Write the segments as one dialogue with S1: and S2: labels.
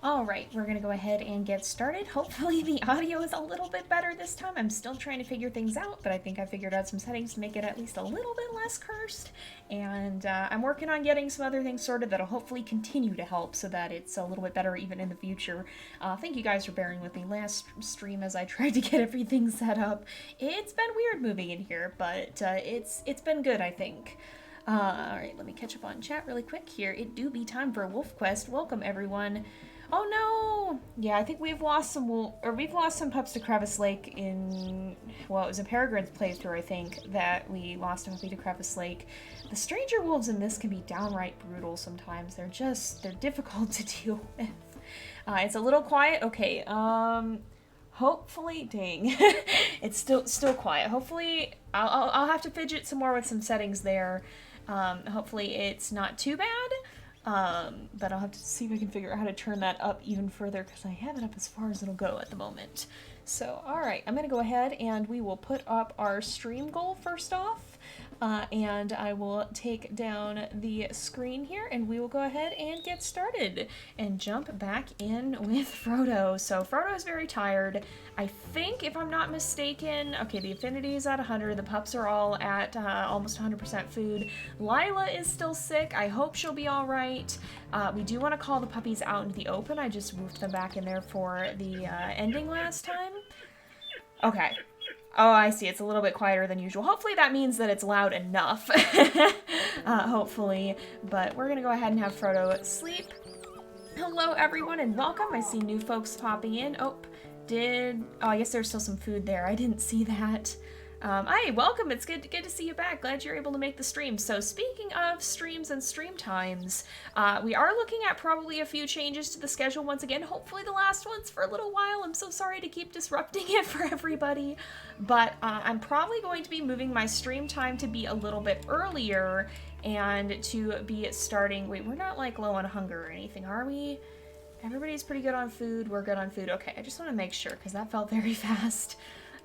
S1: Alright, we're gonna go ahead and get started. Hopefully the audio is a little bit better this time. I'm still trying to figure things out, but I think I figured out some settings to make it at least a little bit less cursed. And I'm working on getting some other things sorted that'll hopefully continue to help so that it's a little bit better even in the future. Thank you guys for bearing with me last stream as I tried to get everything set up. It's been weird moving in here, but it's been good, I think. Alright, let me catch up on chat really quick here. It do be time for WolfQuest. Welcome, everyone. Oh no! Yeah, I think we've lost some pups to Crevice Lake in, well, it was a Peregrine's playthrough, I think, that we lost a puppy to Crevice Lake. The stranger wolves in this can be downright brutal sometimes. They're difficult to deal with. It's a little quiet. Okay, hopefully, dang, it's still quiet. Hopefully, I'll have to fidget some more with some settings there. Hopefully it's not too bad. But I'll have to see if I can figure out how to turn that up even further because I have it up as far as it'll go at the moment. So, alright, I'm going to go ahead and we will put up our stream goal first off. And I will take down the screen here and we will go ahead and get started and jump back in with Frodo. So Frodo is very tired. I think, if I'm not mistaken, okay, the affinity is at 100. The pups are all at almost 100% food. Lila is still sick. I hope she'll be all right. We do want to call the puppies out into the open. I just moved them back in there for the ending last time. Okay. Oh, I see. It's a little bit quieter than usual. Hopefully that means that it's loud enough. Hopefully. But we're going to go ahead and have Frodo sleep. Hello, everyone, and welcome. I see new folks popping in. Oh, I guess there's still some food there. I didn't see that. Hi, welcome. It's good to see you back. Glad you're able to make the stream. So speaking of streams and stream times, we are looking at probably a few changes to the schedule once again. Hopefully the last one's for a little while. I'm so sorry to keep disrupting it for everybody. But I'm probably going to be moving my stream time to be a little bit earlier and to be starting... Wait, we're not like low on hunger or anything, are we? Everybody's pretty good on food. We're good on food. Okay, I just want to make sure because that felt very fast.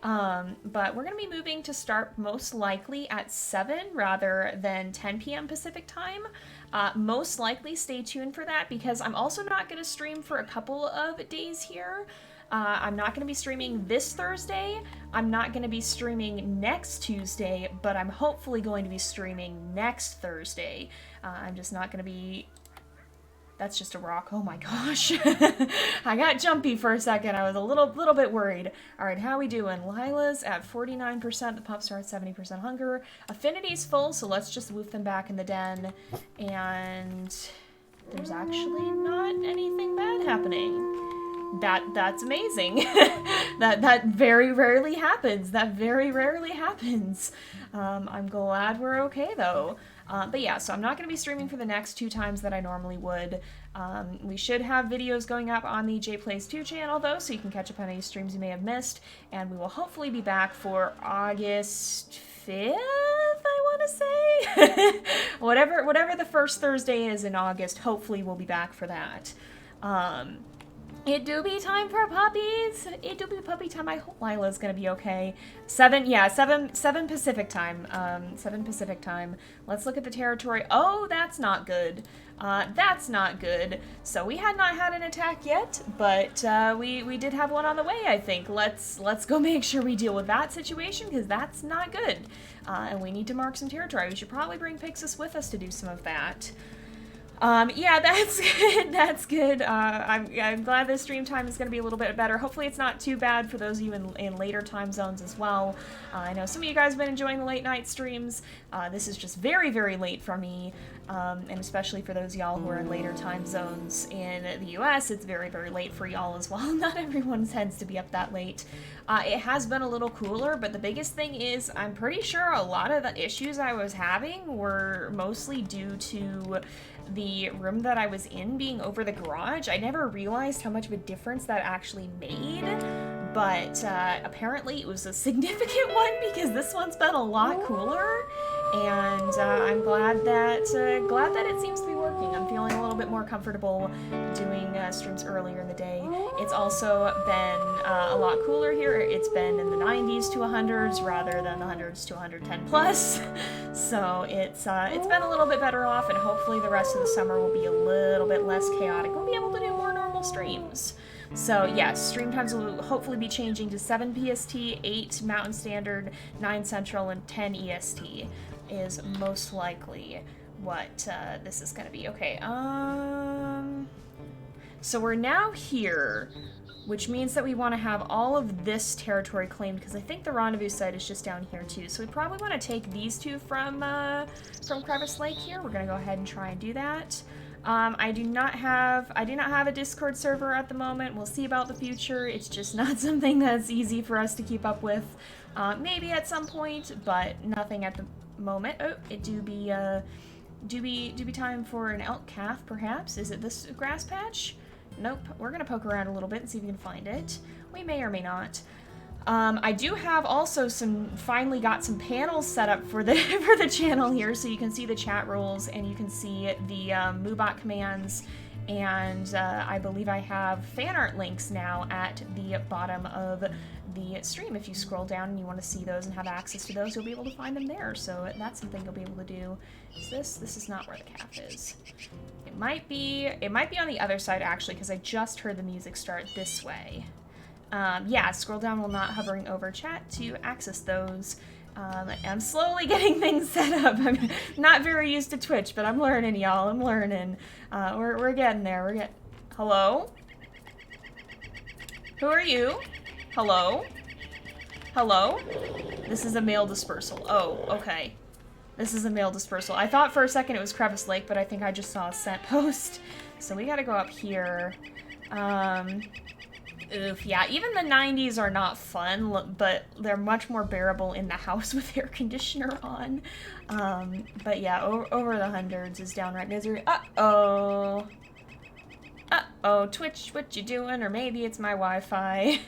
S1: But we're going to be moving to start most likely at 7 rather than 10 p.m. Pacific time. Most likely stay tuned for that because I'm also not going to stream for a couple of days here. I'm not going to be streaming this Thursday. I'm not going to be streaming next Tuesday, but I'm hopefully going to be streaming next Thursday. I'm just not going to be... That's just a rock. Oh my gosh. I got jumpy for a second. I was a little bit worried. All right, how we doing? Lila's at 49%. The pups are at 70% hunger. Affinity's full, so let's just move them back in the den. And there's actually not anything bad happening. That's amazing. that very rarely happens. That very rarely happens. I'm glad we're okay though. But yeah, so I'm not going to be streaming for the next 2 times that I normally would. We should have videos going up on the JayPlays 2 channel though, so you can catch up on any streams you may have missed. And we will hopefully be back for August 5th, I want to say. whatever the first Thursday is in August, hopefully we'll be back for that. It do be time for puppies. It do be puppy time. I hope Lila's gonna be okay. 7 Pacific time. 7 Pacific time. Let's look at the territory. Oh, that's not good. That's not good. So we had not had an attack yet, but we did have one on the way, I think. Let's go make sure we deal with that situation, because that's not good. And we need to mark some territory. We should probably bring Pixis with us to do some of that. Yeah, that's good. That's good. I'm glad this stream time is going to be a little bit better. Hopefully it's not too bad for those of you in later time zones as well. I know some of you guys have been enjoying the late night streams. This is just very, very late for me. And especially for those y'all who are in later time zones in the US, it's very, very late for y'all as well. Not everyone tends to be up that late. It has been a little cooler, but the biggest thing is I'm pretty sure a lot of the issues I was having were mostly due to the room that I was in being over the garage. I never realized how much of a difference that actually made, but apparently it was a significant one because this one's been a lot cooler, and I'm glad that it seems to be working. I'm feeling a little bit more comfortable doing streams earlier in the day. It's also been a lot cooler here. It's been in the 90s to 100s rather than the 100s to 110 plus. So it's been a little bit better off, and hopefully the rest of the summer will be a little bit less chaotic. We'll be able to do more normal streams. So yes, stream times will hopefully be changing to 7 PST, 8 Mountain Standard, 9 Central, and 10 EST is most likely what this is going to be. Okay, so we're now here, which means that we want to have all of this territory claimed, because I think the rendezvous site is just down here too. So we probably want to take these two from Crevice Lake here. We're going to go ahead and try and do that. I do not have a Discord server at the moment. We'll see about the future. It's just not something that's easy for us to keep up with. Maybe at some point, but nothing at the moment. Oh, it do be time for an elk calf, perhaps. Is it this grass patch? Nope. We're gonna poke around a little bit and see if we can find it. We may or may not. I do have also finally got some panels set up for the for the channel here, so you can see the chat rules and you can see the Moobot commands, and I believe I have fan art links now at the bottom of the stream. If you scroll down and you want to see those and have access to those, you'll be able to find them there. So that's something you'll be able to do. Is this? This is not where the calf is. It might be on the other side actually, because I just heard the music start this way. Yeah, scroll down while not hovering over chat to access those. I'm slowly getting things set up. I'm not very used to Twitch, but I'm learning, y'all. I'm learning. We're getting there. Hello? Who are you? Hello? Hello? This is a male dispersal. Oh, okay. This is a male dispersal. I thought for a second it was Crevice Lake, but I think I just saw a scent post. So we gotta go up here. Oof, yeah, even the 90s are not fun, but they're much more bearable in the house with air conditioner on. But yeah, over the hundreds is downright misery. Uh-oh. Uh-oh, Twitch, what you doing? Or maybe it's my Wi-Fi.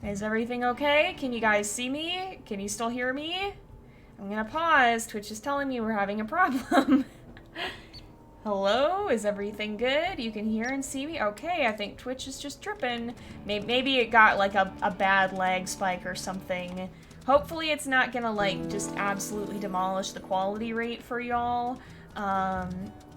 S1: Is everything okay? Can you guys see me? Can you still hear me? I'm gonna pause. Twitch is telling me we're having a problem. Hello? Is everything good? You can hear and see me? Okay, I think Twitch is just tripping. Maybe it got like a bad lag spike or something. Hopefully it's not gonna like just absolutely demolish the quality rate for y'all.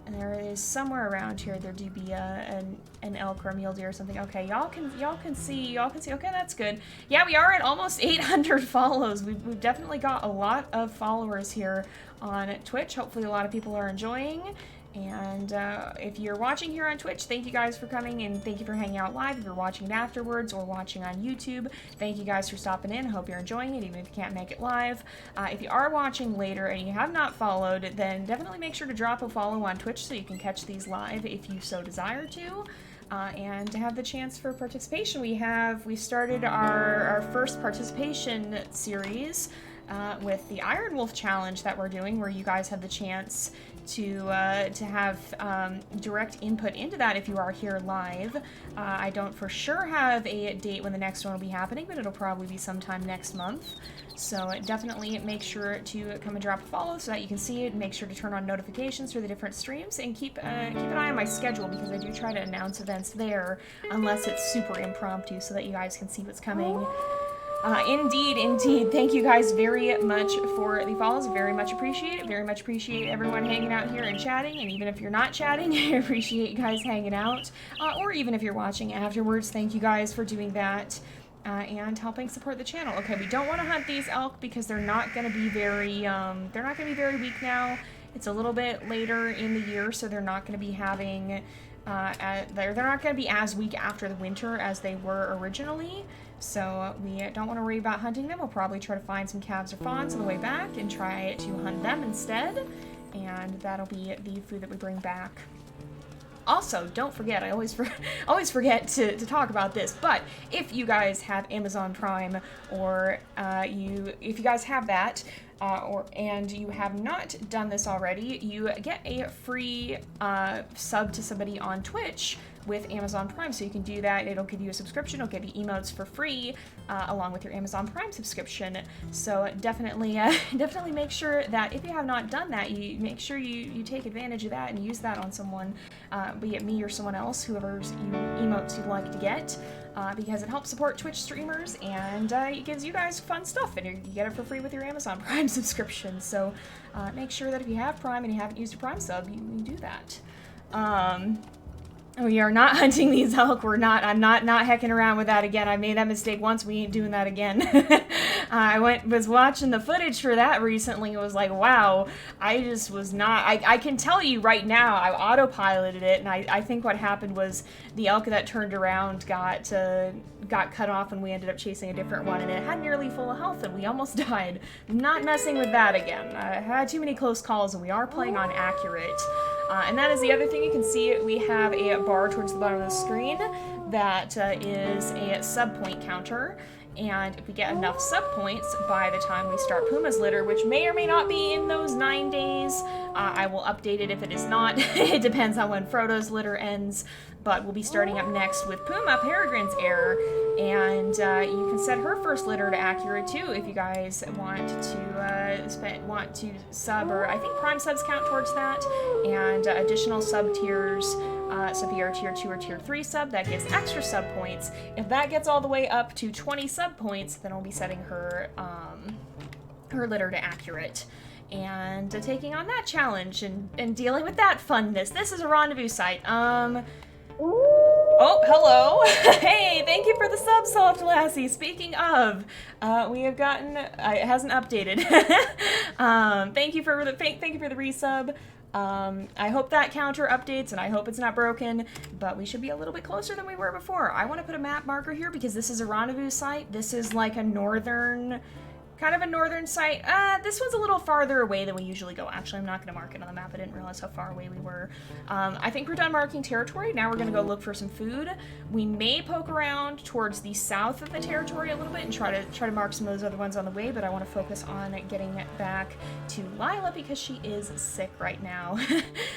S1: There is somewhere around here there do be an elk or a mule deer or something. Okay, y'all can see. Okay, that's good. Yeah, we are at almost 800 follows. We've definitely got a lot of followers here on Twitch. Hopefully a lot of people are enjoying. And if you're watching here on Twitch, thank you guys for coming and thank you for hanging out live. If you're watching it afterwards or watching on YouTube, thank you guys for stopping in. Hope you're enjoying it, even if you can't make it live. If you are watching later and you have not followed, then definitely make sure to drop a follow on Twitch so you can catch these live if you so desire to. And to have the chance for participation, we started our first participation series with the Iron Wolf challenge that we're doing, where you guys have the chance to have direct input into that if you are here live. I don't for sure have a date when the next one will be happening, but it'll probably be sometime next month. So definitely make sure to come and drop a follow so that you can see it. Make sure to turn on notifications for the different streams and keep an eye on my schedule, because I do try to announce events there unless it's super impromptu so that you guys can see what's coming. Indeed. Thank you guys very much for the follows. Very much appreciate it. Very much appreciate everyone hanging out here and chatting. And even if you're not chatting, I appreciate you guys hanging out. Or even if you're watching afterwards, thank you guys for doing that and helping support the channel. Okay, we don't want to hunt these elk because they're not going to be very weak now. It's a little bit later in the year, so they're not going to be having they're not going to be as weak after the winter as they were originally. So we don't want to worry about hunting them. We'll probably try to find some calves or fawns on the way back and try to hunt them instead. And that'll be the food that we bring back. Also, don't forget, I always forget to talk about this, but if you guys have Amazon Prime, or if you guys have that, and you have not done this already, you get a free sub to somebody on Twitch with Amazon Prime, so you can do that. It'll give you a subscription, it'll give you emotes for free, along with your Amazon Prime subscription. So definitely make sure that if you have not done that, you make sure you take advantage of that and use that on someone, be it me or someone else, whoever's emotes you'd like to get, because it helps support Twitch streamers, and it gives you guys fun stuff, and you get it for free with your Amazon Prime subscription. So make sure that if you have Prime and you haven't used a Prime sub, you do that. We are not hunting these elk. We're not. I'm not hecking around with that again. I made that mistake once. We ain't doing that again. I was watching the footage for that recently. It was like, wow, I just was not. I can tell you right now, I autopiloted it, and I think what happened was the elk that turned around got cut off, and we ended up chasing a different one, and it had nearly full of health, and we almost died. I'm not messing with that again. I had too many close calls, and we are playing on accurate. And that is the other thing. You can see we have a bar towards the bottom of the screen that is a sub point counter. And if we get enough sub points by the time we start Puma's litter, which may or may not be in those 9 days, I will update it if it is not. It depends on when Frodo's litter ends. But we'll be starting up next with Puma, Peregrine's heir, and you can set her first litter to accurate too if you guys want to sub, or I think prime subs count towards that, and additional sub tiers. So if you're a tier 2 or tier 3 sub, that gives extra sub points. If that gets all the way up to 20 sub points, then we'll be setting her her litter to accurate. And taking on that challenge and dealing with that funness. This is a rendezvous site. Oh, hello. Hey, thank you for the sub, Soft Lassie. Speaking of, we have gotten, it hasn't updated. Thank you for the resub. I hope that counter updates, and I hope it's not broken, but we should be a little bit closer than we were before. I want to put a map marker here because this is a rendezvous site. This is like a northern, kind of a northern site. This one's a little farther away than we usually go. Actually, I'm not going to mark it on the map. I didn't realize how far away we were. I think we're done marking territory. Now we're going to go look for some food. We may poke around towards the south of the territory a little bit and try to mark some of those other ones on the way, but I want to focus on getting back to Lila because she is sick right now.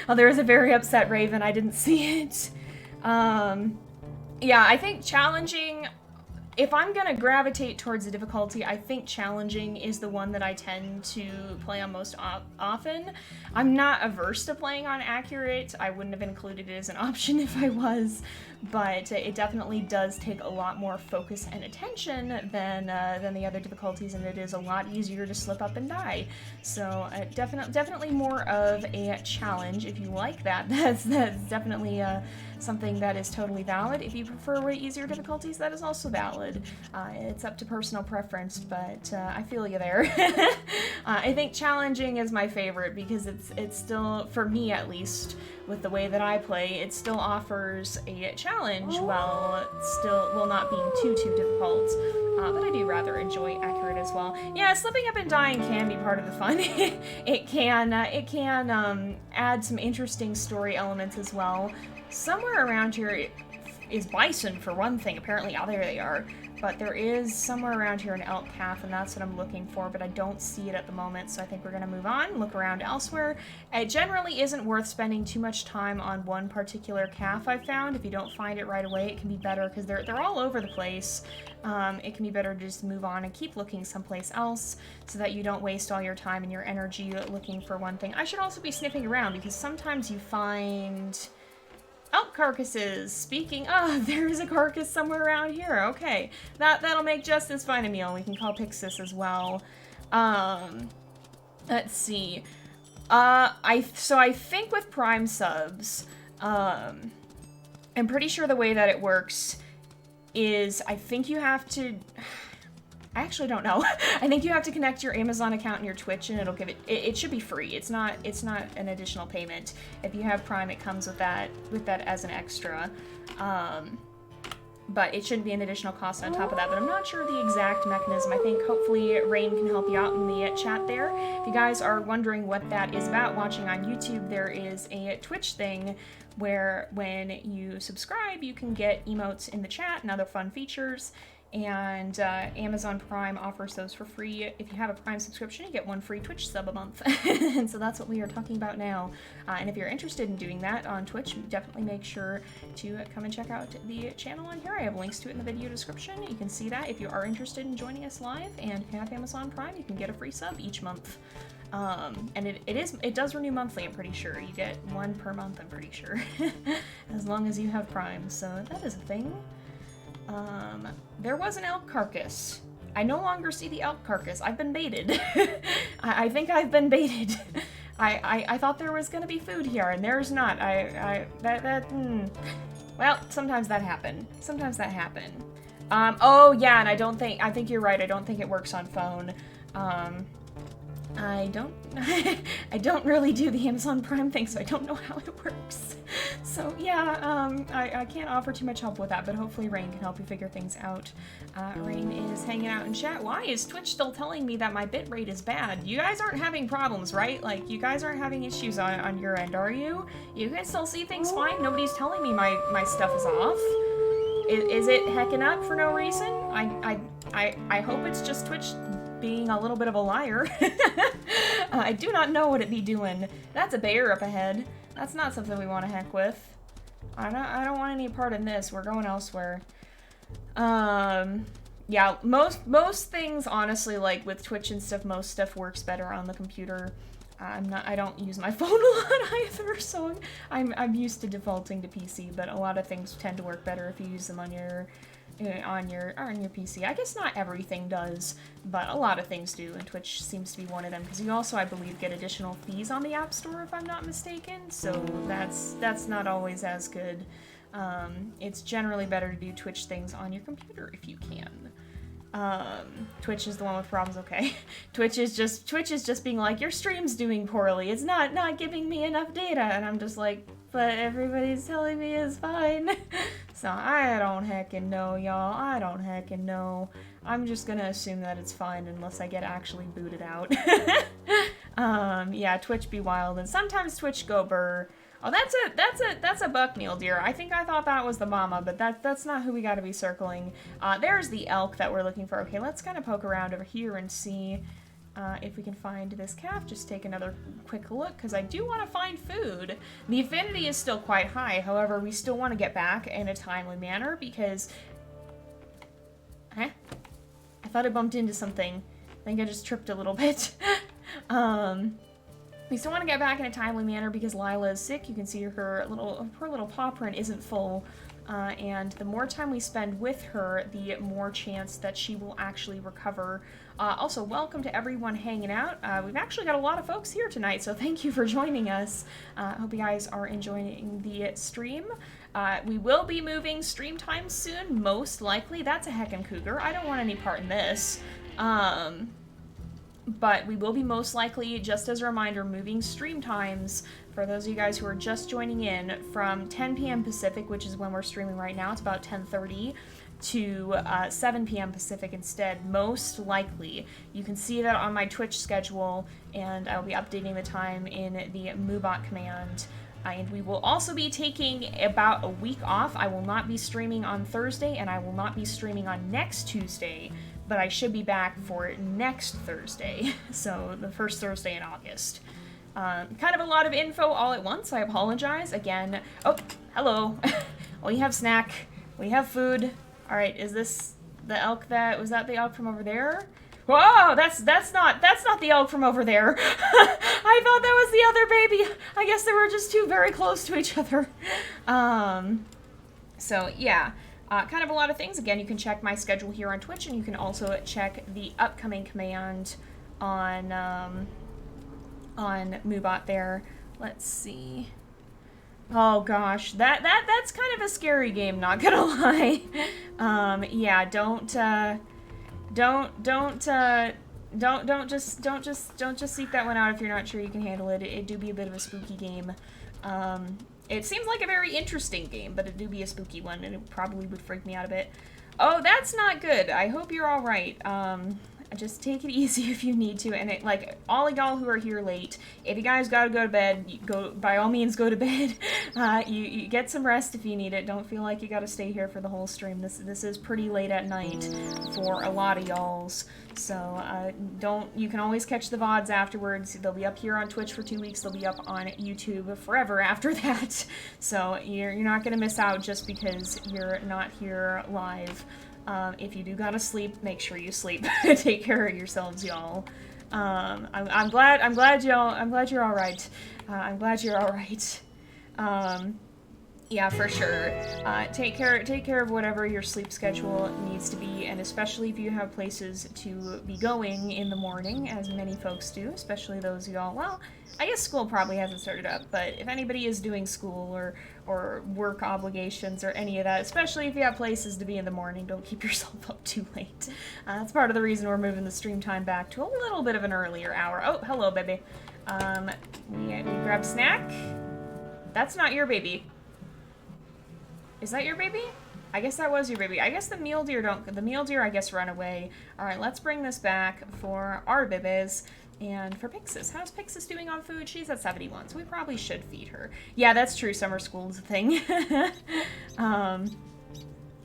S1: Oh, there is a very upset Raven. I didn't see it. Yeah, I think challenging... If I'm gonna gravitate towards the difficulty, I think challenging is the one that I tend to play on most often. I'm not averse to playing on accurate. I wouldn't have included it as an option if I was, but it definitely does take a lot more focus and attention than the other difficulties, and it is a lot easier to slip up and die. So definitely more of a challenge. If you like that, that's definitely something that is totally valid. If you prefer way easier difficulties, that is also valid. It's up to personal preference, but I feel you there. I think challenging is my favorite because it's still, for me at least, with the way that I play, it still offers a challenge while not being too difficult. But I do rather enjoy accurate as well. Yeah, slipping up and dying can be part of the fun. It can add some interesting story elements as well. Somewhere around here is bison for one thing. Apparently, oh, there they are. But there is somewhere around here an elk calf, and that's what I'm looking for, but I don't see it at the moment, so I think we're going to move on, look around elsewhere. It generally isn't worth spending too much time on one particular calf, I've found. If you don't find it right away, it can be better, because they're all over the place. It can be better to just move on and keep looking someplace else, so that you don't waste all your time and your energy looking for one thing. I should also be sniffing around, because sometimes you find... elk carcasses. Speaking of, there is a carcass somewhere around here. Okay, that'll make just as fine a meal. We can call Pixis as well. Let's see. So I think with Prime subs, I'm pretty sure the way that it works is I think you have to. I actually don't know. I think you have to connect your Amazon account and your Twitch, and it'll give it. It should be free. It's not an additional payment. If you have Prime, it comes with that as an extra. But it shouldn't be an additional cost on top of that. But I'm not sure the exact mechanism. I think hopefully Rain can help you out in the chat there. If you guys are wondering what that is about watching on YouTube, there is a Twitch thing where when you subscribe, you can get emotes in the chat and other fun features. And Amazon Prime offers those for free. If you have a Prime subscription, you get one free Twitch sub a month. And so that's what we are talking about now. And if you're interested in doing that on Twitch, definitely make sure to come and check out the channel on here. I have links to it in the video description. You can see that if you are interested in joining us live and have Amazon Prime, you can get a free sub each month. And it does renew monthly, I'm pretty sure. You get one per month, I'm pretty sure. As long as you have Prime, so that is a thing. There was an elk carcass. I no longer see the elk carcass. I've been baited. I think I've been baited. I thought there was gonna be food here, and there's not. Well, sometimes that happen. Sometimes that happen. Oh yeah, and I think you're right, I don't think it works on phone. I don't, I don't really do the Amazon Prime thing, so I don't know how it works. So yeah, I can't offer too much help with that, but hopefully Rain can help you figure things out. Rain is hanging out in chat. Why is Twitch still telling me that my bitrate is bad? You guys aren't having problems, right? Like, you guys aren't having issues on your end, are you? You can still see things fine? Nobody's telling me my stuff is off. Is it hecking up for no reason? I hope it's just Twitch being a little bit of a liar. I do not know what it be doing. That's a bear up ahead. That's not something we want to heck with. I don't want any part in this. We're going elsewhere. Yeah, most things, honestly, like with Twitch and stuff, most stuff works better on the computer. I don't use my phone a lot either, so I'm used to defaulting to PC, but a lot of things tend to work better if you use them on your PC. I guess not everything does, but a lot of things do, and Twitch seems to be one of them, because you also, I believe, get additional fees on the App Store, if I'm not mistaken, so that's not always as good. It's generally better to do Twitch things on your computer if you can. Twitch is the one with problems, okay. Twitch is just being like, your stream's doing poorly, it's not giving me enough data, and I'm just like, but everybody's telling me it's fine. So I don't heckin' know, y'all. I don't heckin' know. I'm just gonna assume that it's fine unless I get actually booted out. Yeah, Twitch be wild, and sometimes Twitch go burr. Oh, that's a buck mule deer. I thought that was the mama, but that's not who we gotta be circling. There's the elk that we're looking for. Okay, let's kind of poke around over here and see if we can find this calf. Just take another quick look, because I do want to find food. The affinity is still quite high, however, we still want to get back in a timely manner, because... Huh? I thought I bumped into something. I think I just tripped a little bit. We still want to get back in a timely manner, because Lila is sick. You can see her little paw print isn't full. And the more time we spend with her, the more chance that she will actually recover. Also, welcome to everyone hanging out. We've actually got a lot of folks here tonight, so thank you for joining us. Hope you guys are enjoying the stream. We will be moving stream times soon, most likely. That's a heckin' cougar. I don't want any part in this. But we will be most likely, just as a reminder, moving stream times for those of you guys who are just joining in from 10 p.m. Pacific, which is when we're streaming right now. It's about 10:30 to 7 p.m. Pacific instead, most likely. You can see that on my Twitch schedule, and I'll be updating the time in the Moobot command. And we will also be taking about a week off. I will not be streaming on Thursday, and I will not be streaming on next Tuesday, but I should be back for next Thursday, so the first Thursday in August. Kind of a lot of info all at once, I apologize. Again, oh, hello. We have snack, we have food. All right, is this the elk was that the elk from over there? Whoa, that's not the elk from over there. I thought that was the other baby. I guess they were just two very close to each other. So yeah. Kind of a lot of things. Again, you can check my schedule here on Twitch, and you can also check the upcoming command on Moobot there. Let's see. Oh gosh, that's kind of a scary game, not gonna lie. Yeah, don't just seek that one out if you're not sure you can handle it. It do be a bit of a spooky game. It seems like a very interesting game, but it do be a spooky one, and it probably would freak me out a bit. Oh, that's not good. I hope you're all right. Just take it easy if you need to, and like, all of y'all who are here late, if you guys gotta go to bed, by all means go to bed. You get some rest if you need it. Don't feel like you gotta stay here for the whole stream. This is pretty late at night for a lot of y'alls. So, you can always catch the VODs afterwards. They'll be up here on Twitch for 2 weeks. They'll be up on YouTube forever after that. So, you're not gonna miss out just because you're not here live. If you do gotta sleep, make sure you sleep. Take care of yourselves, y'all. I'm glad you're all right. I'm glad you're all right. Yeah, for sure. Take care of whatever your sleep schedule needs to be, and especially if you have places to be going in the morning, as many folks do, especially those of y'all. Well, I guess school probably hasn't started up, but if anybody is doing school or work obligations or any of that, especially if you have places to be in the morning, don't keep yourself up too late. That's part of the reason we're moving the stream time back to a little bit of an earlier hour. Oh, hello, baby. We grab snack. That's not your baby. Is that your baby? I guess that was your baby. I guess the mule deer I guess run away. All right, let's bring this back for our bibis. And for Pixis, how's Pixis doing on food? She's at 71, so we probably should feed her. Yeah, that's true. Summer school's a thing.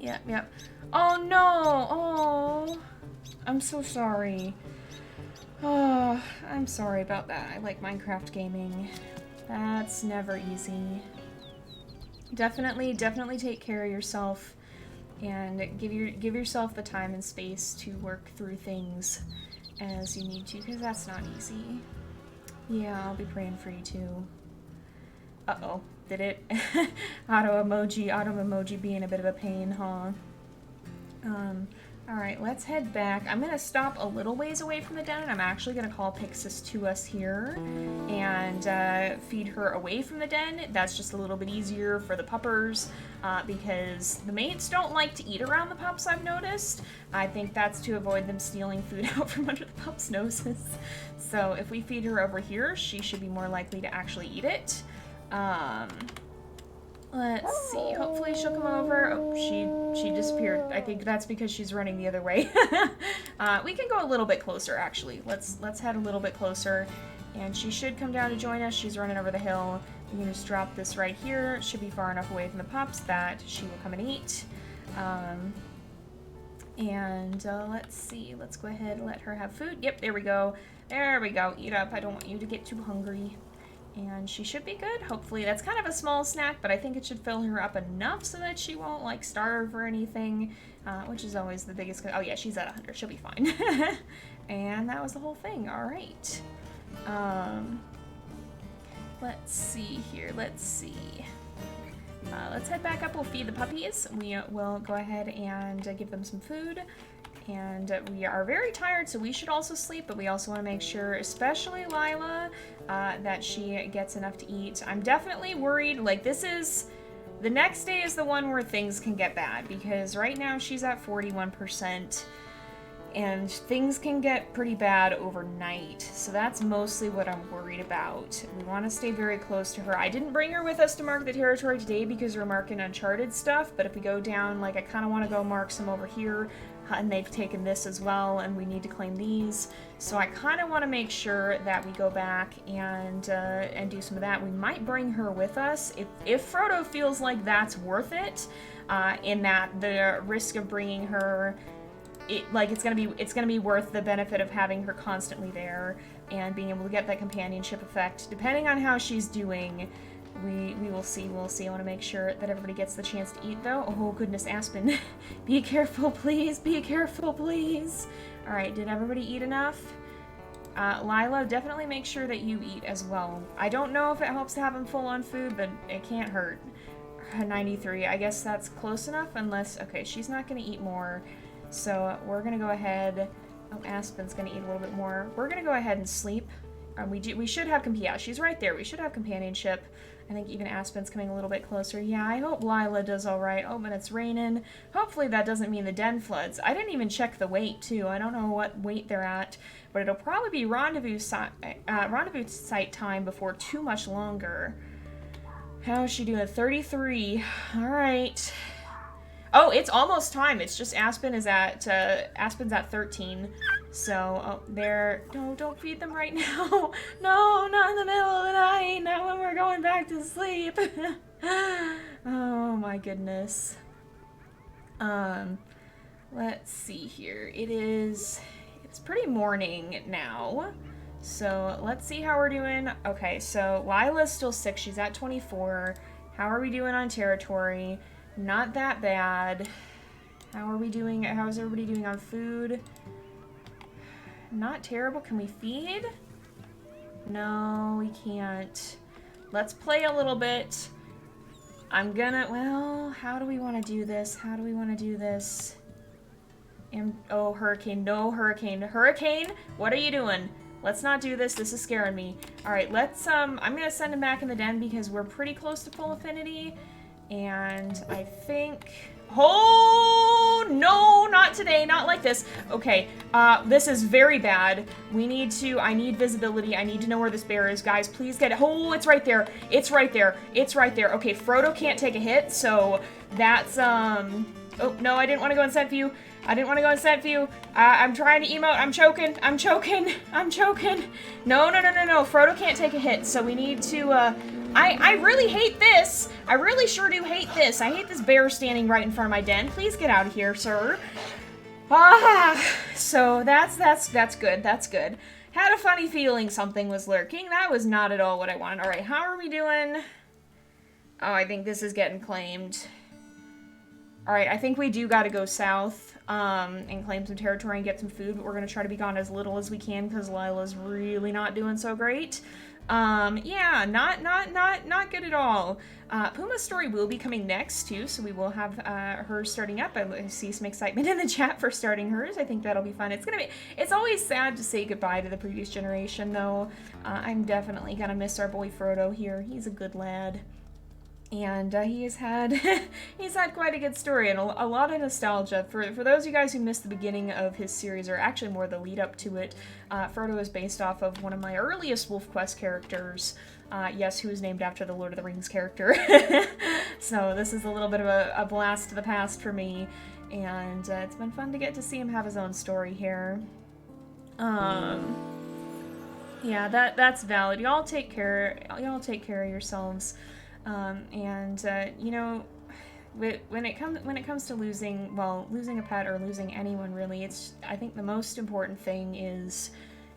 S1: Yeah. Oh no! Oh, I'm so sorry. Oh, I'm sorry about that. I like Minecraft gaming. That's never easy. Definitely take care of yourself and give yourself the time and space to work through things as you need to, because that's not easy. Yeah, I'll be praying for you too. Uh-oh. Did it? Auto emoji being a bit of a pain, huh? Alright, let's head back. I'm gonna stop a little ways away from the den, and I'm actually gonna call Pixis to us here and feed her away from the den. That's just a little bit easier for the puppers because the mates don't like to eat around the pups, I've noticed. I think that's to avoid them stealing food out from under the pups' noses. So if we feed her over here, she should be more likely to actually eat it. Let's see. Hopefully she'll come over. Oh, she disappeared. I think that's because she's running the other way. We can go a little bit closer, actually. Let's head a little bit closer, and she should come down to join us. She's running over the hill. We can just drop this right here. It should be far enough away from the pups that she will come and eat. Let's see. Let's go ahead and let her have food. Yep, there we go. There we go. Eat up. I don't want you to get too hungry. And she should be good, hopefully. That's kind of a small snack, but I think it should fill her up enough so that she won't, like, starve or anything, which is always the biggest... Oh, yeah, she's at 100. She'll be fine. And that was the whole thing. All right. Let's see here. Let's see. Let's head back up. We'll feed the puppies. We will go ahead and give them some food. And we are very tired, so we should also sleep, but we also want to make sure, especially Lila, that she gets enough to eat. I'm definitely worried, like, the next day is the one where things can get bad, because right now she's at 41%, and things can get pretty bad overnight, so that's mostly what I'm worried about. We want to stay very close to her. I didn't bring her with us to mark the territory today because we're marking Uncharted stuff, but if we go down, like, I kind of want to go mark some over here, and they've taken this as well, and we need to claim these. So I kind of want to make sure that we go back and do some of that. We might bring her with us if Frodo feels like that's worth it. In that the risk of bringing her, it's gonna be worth the benefit of having her constantly there and being able to get that companionship effect. Depending on how she's doing, we will see. We'll see. I want to make sure that everybody gets the chance to eat, though. Oh, goodness, Aspen. Be careful, please. Be careful, please. All right, did everybody eat enough? Lila, definitely make sure that you eat as well. I don't know if it helps to have them full on food, but it can't hurt. 93. I guess that's close enough, unless... Okay, she's not going to eat more, so we're going to go ahead... Oh, Aspen's going to eat a little bit more. We're going to go ahead and sleep. We should have... Yeah, she's right there. We should have companionship. I think even Aspen's coming a little bit closer. Yeah, I hope Lila does all right. Oh, but it's raining. Hopefully that doesn't mean the den floods. I didn't even check the weight, too. I don't know what weight they're at, but it'll probably be rendezvous site time before too much longer. How is she doing? 33. All right. Oh, it's almost time. It's just Aspen's at 13. So, oh, there. No, don't feed them right now. No, not in the middle of the night. Not when we're going back to sleep. Oh my goodness. Let's see here. It's pretty morning now. So, let's see how we're doing. Okay, so Lila's still 6. She's at 24. How are we doing on territory? Not that bad. How are we doing? How is everybody doing on food? Not terrible. Can we feed? No, we can't. Let's play a little bit. I'm gonna, well, how do we want to do this? How do we want to do this? Oh, hurricane, no, hurricane. Hurricane, what are you doing? Let's not do this. This is scaring me. All right, let's, I'm gonna send him back in the den because we're pretty close to full affinity. And I think, oh, no, not today, not like this. Okay, this is very bad. We need to, I need visibility. I need to know where this bear is. Guys, please get it. Oh, it's right there. It's right there. It's right there. Okay, Frodo can't take a hit, so that's, oh, no, I didn't want to go in scent view. I didn't want to go in scent view. I'm trying to emote. I'm choking. I'm choking. I'm choking. No, no, no, no, no. Frodo can't take a hit, so we need to, I really hate this. I really sure do hate this. I hate this bear standing right in front of my den. Please get out of here, sir. Ah, so that's good. That's good. Had a funny feeling something was lurking. That was not at all what I wanted. All right, how are we doing? Oh, I think this is getting claimed. All right, I think we do got to go south and claim some territory and get some food, but we're going to try to be gone as little as we can because Lila's really not doing so great. Yeah, not good at all. Puma's story will be coming next, too, so we will have her starting up. I see some excitement in the chat for starting hers. I think that'll be fun. It's always sad to say goodbye to the previous generation, though. I'm definitely gonna miss our boy Frodo here. He's a good lad. And he's had quite a good story and a lot of nostalgia. For those of you guys who missed the beginning of his series, or actually more the lead up to it, Frodo is based off of one of my earliest WolfQuest characters. Yes, who is named after the Lord of the Rings character. So this is a little bit of a blast to the past for me, and it's been fun to get to see him have his own story here. Yeah, that's valid. Y'all take care of yourselves. You know, when it comes to losing a pet or losing anyone really, I think the most important thing is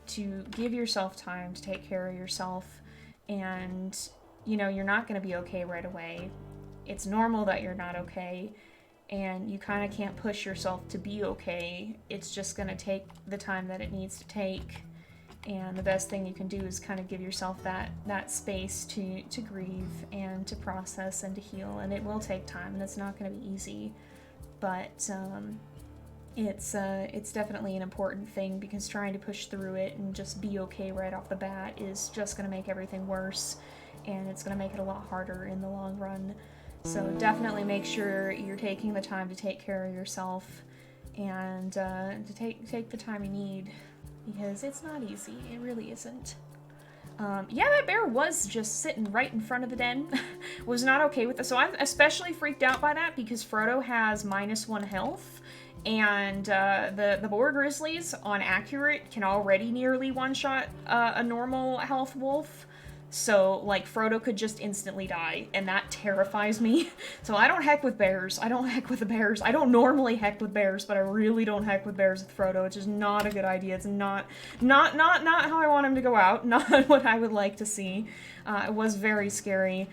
S1: to give yourself time to take care of yourself. And, you know, you're not going to be okay right away. It's normal that you're not okay, and you kind of can't push yourself to be okay. It's just going to take the time that it needs to take. And the best thing you can do is kind of give yourself that space to grieve and to process and to heal. And it will take time, and it's not going to be easy. But it's definitely an important thing, because trying to push through it and just be okay right off the bat is just going to make everything worse, and it's going to make it a lot harder in the long run. So definitely make sure you're taking the time to take care of yourself, and to take the time you need. Because it's not easy. It really isn't. Yeah, that bear was just sitting right in front of the den. Was not okay with it. So I'm especially freaked out by that because Frodo has -1 health. And the boar grizzlies on accurate can already nearly one-shot a normal health wolf. So, like, Frodo could just instantly die, and that terrifies me. So I don't heck with bears. I don't heck with the bears. I don't normally heck with bears, but I really don't heck with bears with Frodo. It's just not a good idea. It's not how I want him to go out. Not what I would like to see. It was very scary.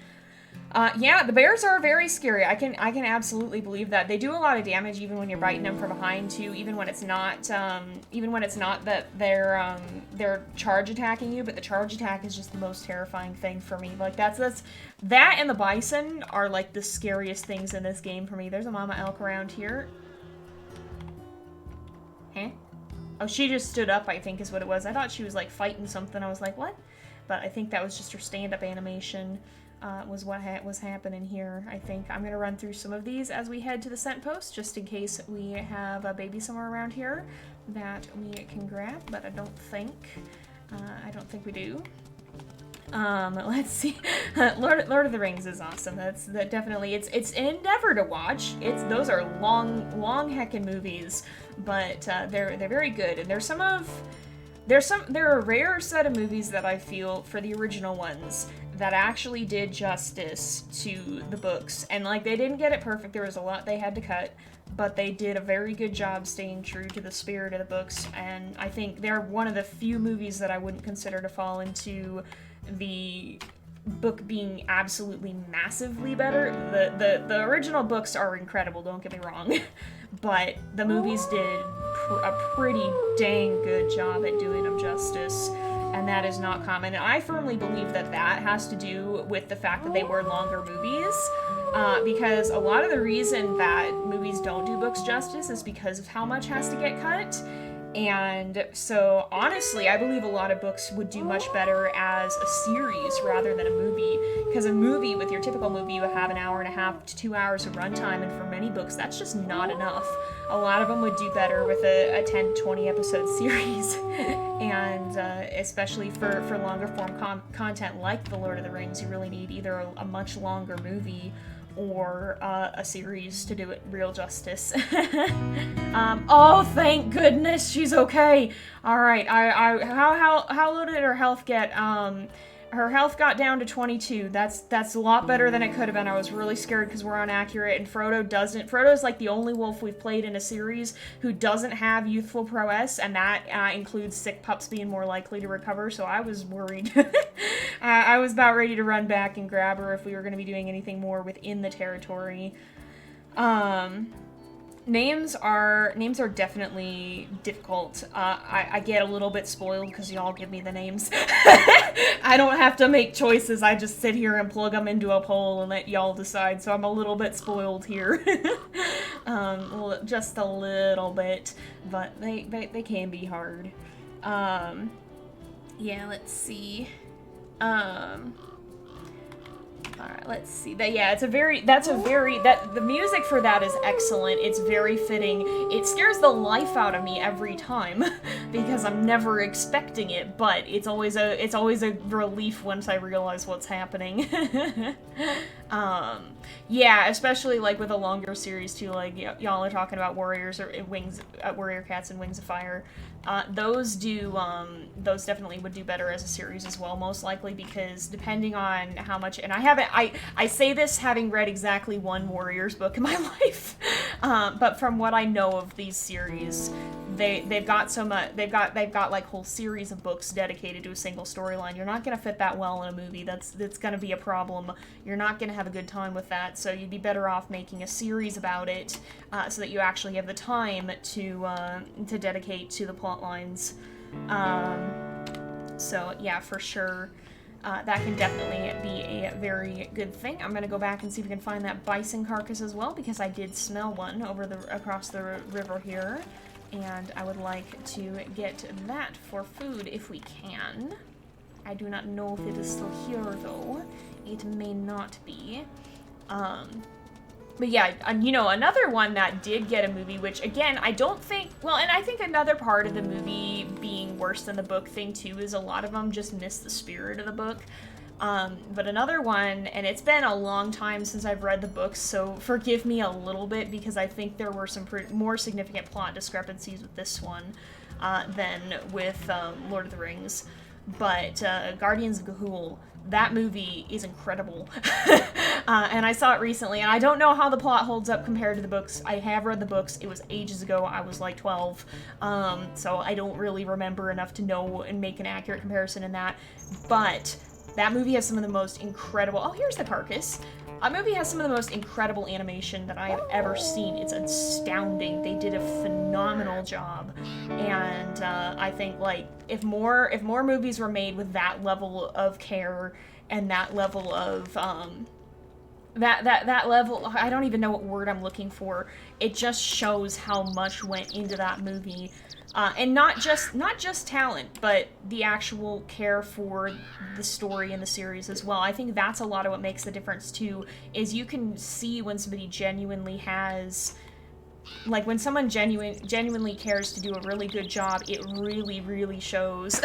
S1: Yeah, the bears are very scary. I can absolutely believe that. They do a lot of damage even when you're biting them from behind too, even when it's not that they're charge attacking you, but the charge attack is just the most terrifying thing for me. Like that and the bison are like the scariest things in this game for me. There's a mama elk around here. Huh? Oh, she just stood up, I think is what it was. I thought she was like fighting something. I was like, what? But I think that was just her stand-up animation. Was what was happening here, I think. I'm going to run through some of these as we head to the scent post, just in case we have a baby somewhere around here that we can grab, but I don't think we do. Let's see. Lord of the Rings is awesome. Definitely, it's an endeavor to watch. Those are long heckin' movies, but they're very good, and they're a rare set of movies that I feel, for the original ones, that actually did justice to the books. And like, they didn't get it perfect, there was a lot they had to cut, but they did a very good job staying true to the spirit of the books, and I think they're one of the few movies that I wouldn't consider to fall into the book being absolutely massively better. The original books are incredible, don't get me wrong, but the movies did a pretty dang good job at doing them justice. And that is not common. And I firmly believe that has to do with the fact that they were longer movies. because a lot of the reason that movies don't do books justice is because of how much has to get cut. And so, honestly, I believe a lot of books would do much better as a series rather than a movie. Because a movie, with your typical movie, you have an hour and a half to 2 hours of runtime, and for many books, that's just not enough. A lot of them would do better with a 10 to 20 episode series. And especially for longer form content like The Lord of the Rings, you really need either a much longer movie or a series to do it real justice. Oh, thank goodness she's okay. All right, how low did her health get? Her health got down to 22. That's a lot better than it could have been. I was really scared because we're inaccurate, and Frodo doesn't. Frodo's like the only wolf we've played in a series who doesn't have youthful prowess, and that includes sick pups being more likely to recover, so I was worried. I was about ready to run back and grab her if we were going to be doing anything more within the territory. Names are definitely difficult. I get a little bit spoiled because y'all give me the names. I don't have to make choices. I just sit here and plug them into a poll and let y'all decide. So I'm a little bit spoiled here. Just a little bit, but they can be hard. Yeah, let's see. Alright, let's see. The music for that is excellent. It's very fitting. It scares the life out of me every time because I'm never expecting it, but it's always a relief once I realize what's happening. Yeah, especially like with a longer series too, like y'all are talking about Warriors or Warrior Cats and Wings of Fire. Those definitely would do better as a series as well, most likely, because depending on how much, and I say this having read exactly one Warriors book in my life, but from what I know of these series, they've got so much, they've got like whole series of books dedicated to a single storyline. You're not gonna fit that well in a movie. That's gonna be a problem. You're not gonna have a good time with that, so you'd be better off making a series about it, so that you actually have the time to dedicate to the plot lines. So yeah, for sure, that can definitely be a very good thing. I'm gonna go back and see if we can find that bison carcass as well, because I did smell one across the river here, and I would like to get that for food if we can. I do not know if it is still here though. It may not be. But yeah, another one that did get a movie, which again, I don't think, well, and I think another part of the movie being worse than the book thing too is a lot of them just miss the spirit of the book. But another one, and it's been a long time since I've read the books, so forgive me a little bit because I think there were some more significant plot discrepancies with this one than with Lord of the Rings. But Guardians of Ga'Hoole, that movie is incredible. And I saw it recently, and I don't know how the plot holds up compared to the books. I have read the books. It was ages ago. I was like 12. So I don't really remember enough to know and make an accurate comparison in that. But that movie has some of the most incredible... Oh, here's the carcass. That movie has some of the most incredible animation that I have ever seen. It's astounding. They did a phenomenal job. And I think, like, if more movies were made with that level of care and that level of that level, I don't even know what word I'm looking for. It just shows how much went into that movie. And not just talent, but the actual care for the story and the series as well. I think that's a lot of what makes the difference too, is you can see when somebody genuinely has, like when someone genuinely cares to do a really good job, it really, really shows.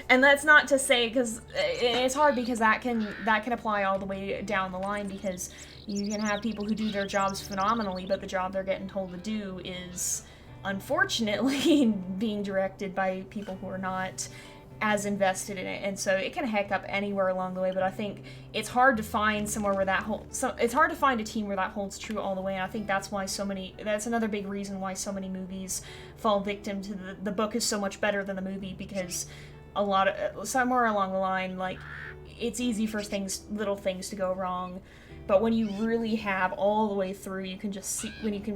S1: And that's not to say, because it's hard, because that can apply all the way down the line, because you can have people who do their jobs phenomenally, but the job they're getting told to do is unfortunately being directed by people who are not as invested in it, and so it can heck up anywhere along the way. But I think it's hard to find somewhere where it's hard to find a team where that holds true all the way, and I think that's another big reason why so many movies fall victim to the book is so much better than the movie, because somewhere along the line, like, it's easy for little things to go wrong. But when you really have all the way through, you can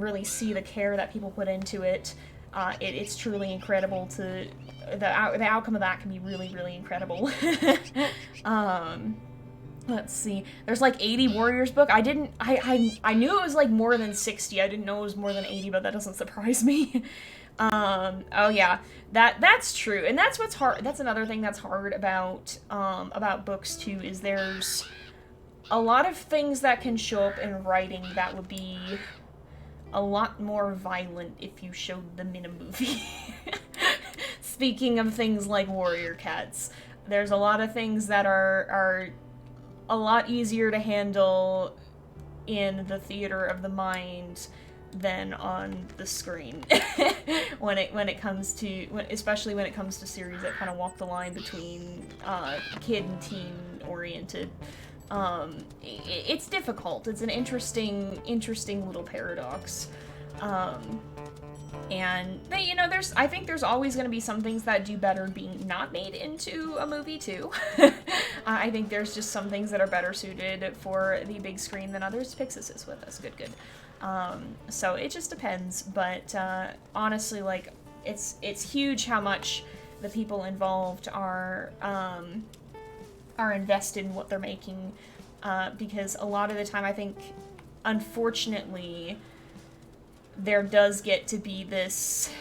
S1: really see the care that people put into it. It's truly incredible. The outcome of that can be really, really incredible. Let's see. There's like 80 Warriors book. I knew it was like more than 60. I didn't know it was more than 80, but that doesn't surprise me. Oh yeah, that's true. And that's what's hard. That's another thing that's hard about books too, is there's a lot of things that can show up in writing that would be a lot more violent if you showed them in a movie. Speaking of things like warrior cats, there's a lot of things that are a lot easier to handle in the theater of the mind than on the screen. Especially when it comes to series that kind of walk the line between kid and teen oriented. It's difficult. It's an interesting little paradox. I think there's always going to be some things that do better being not made into a movie too. I think there's just some things that are better suited for the big screen than others. Pixis is with us. Good. So it just depends. But honestly, like, it's huge how much the people involved are invested in what they're making, because a lot of the time I think, unfortunately, there does get to be this,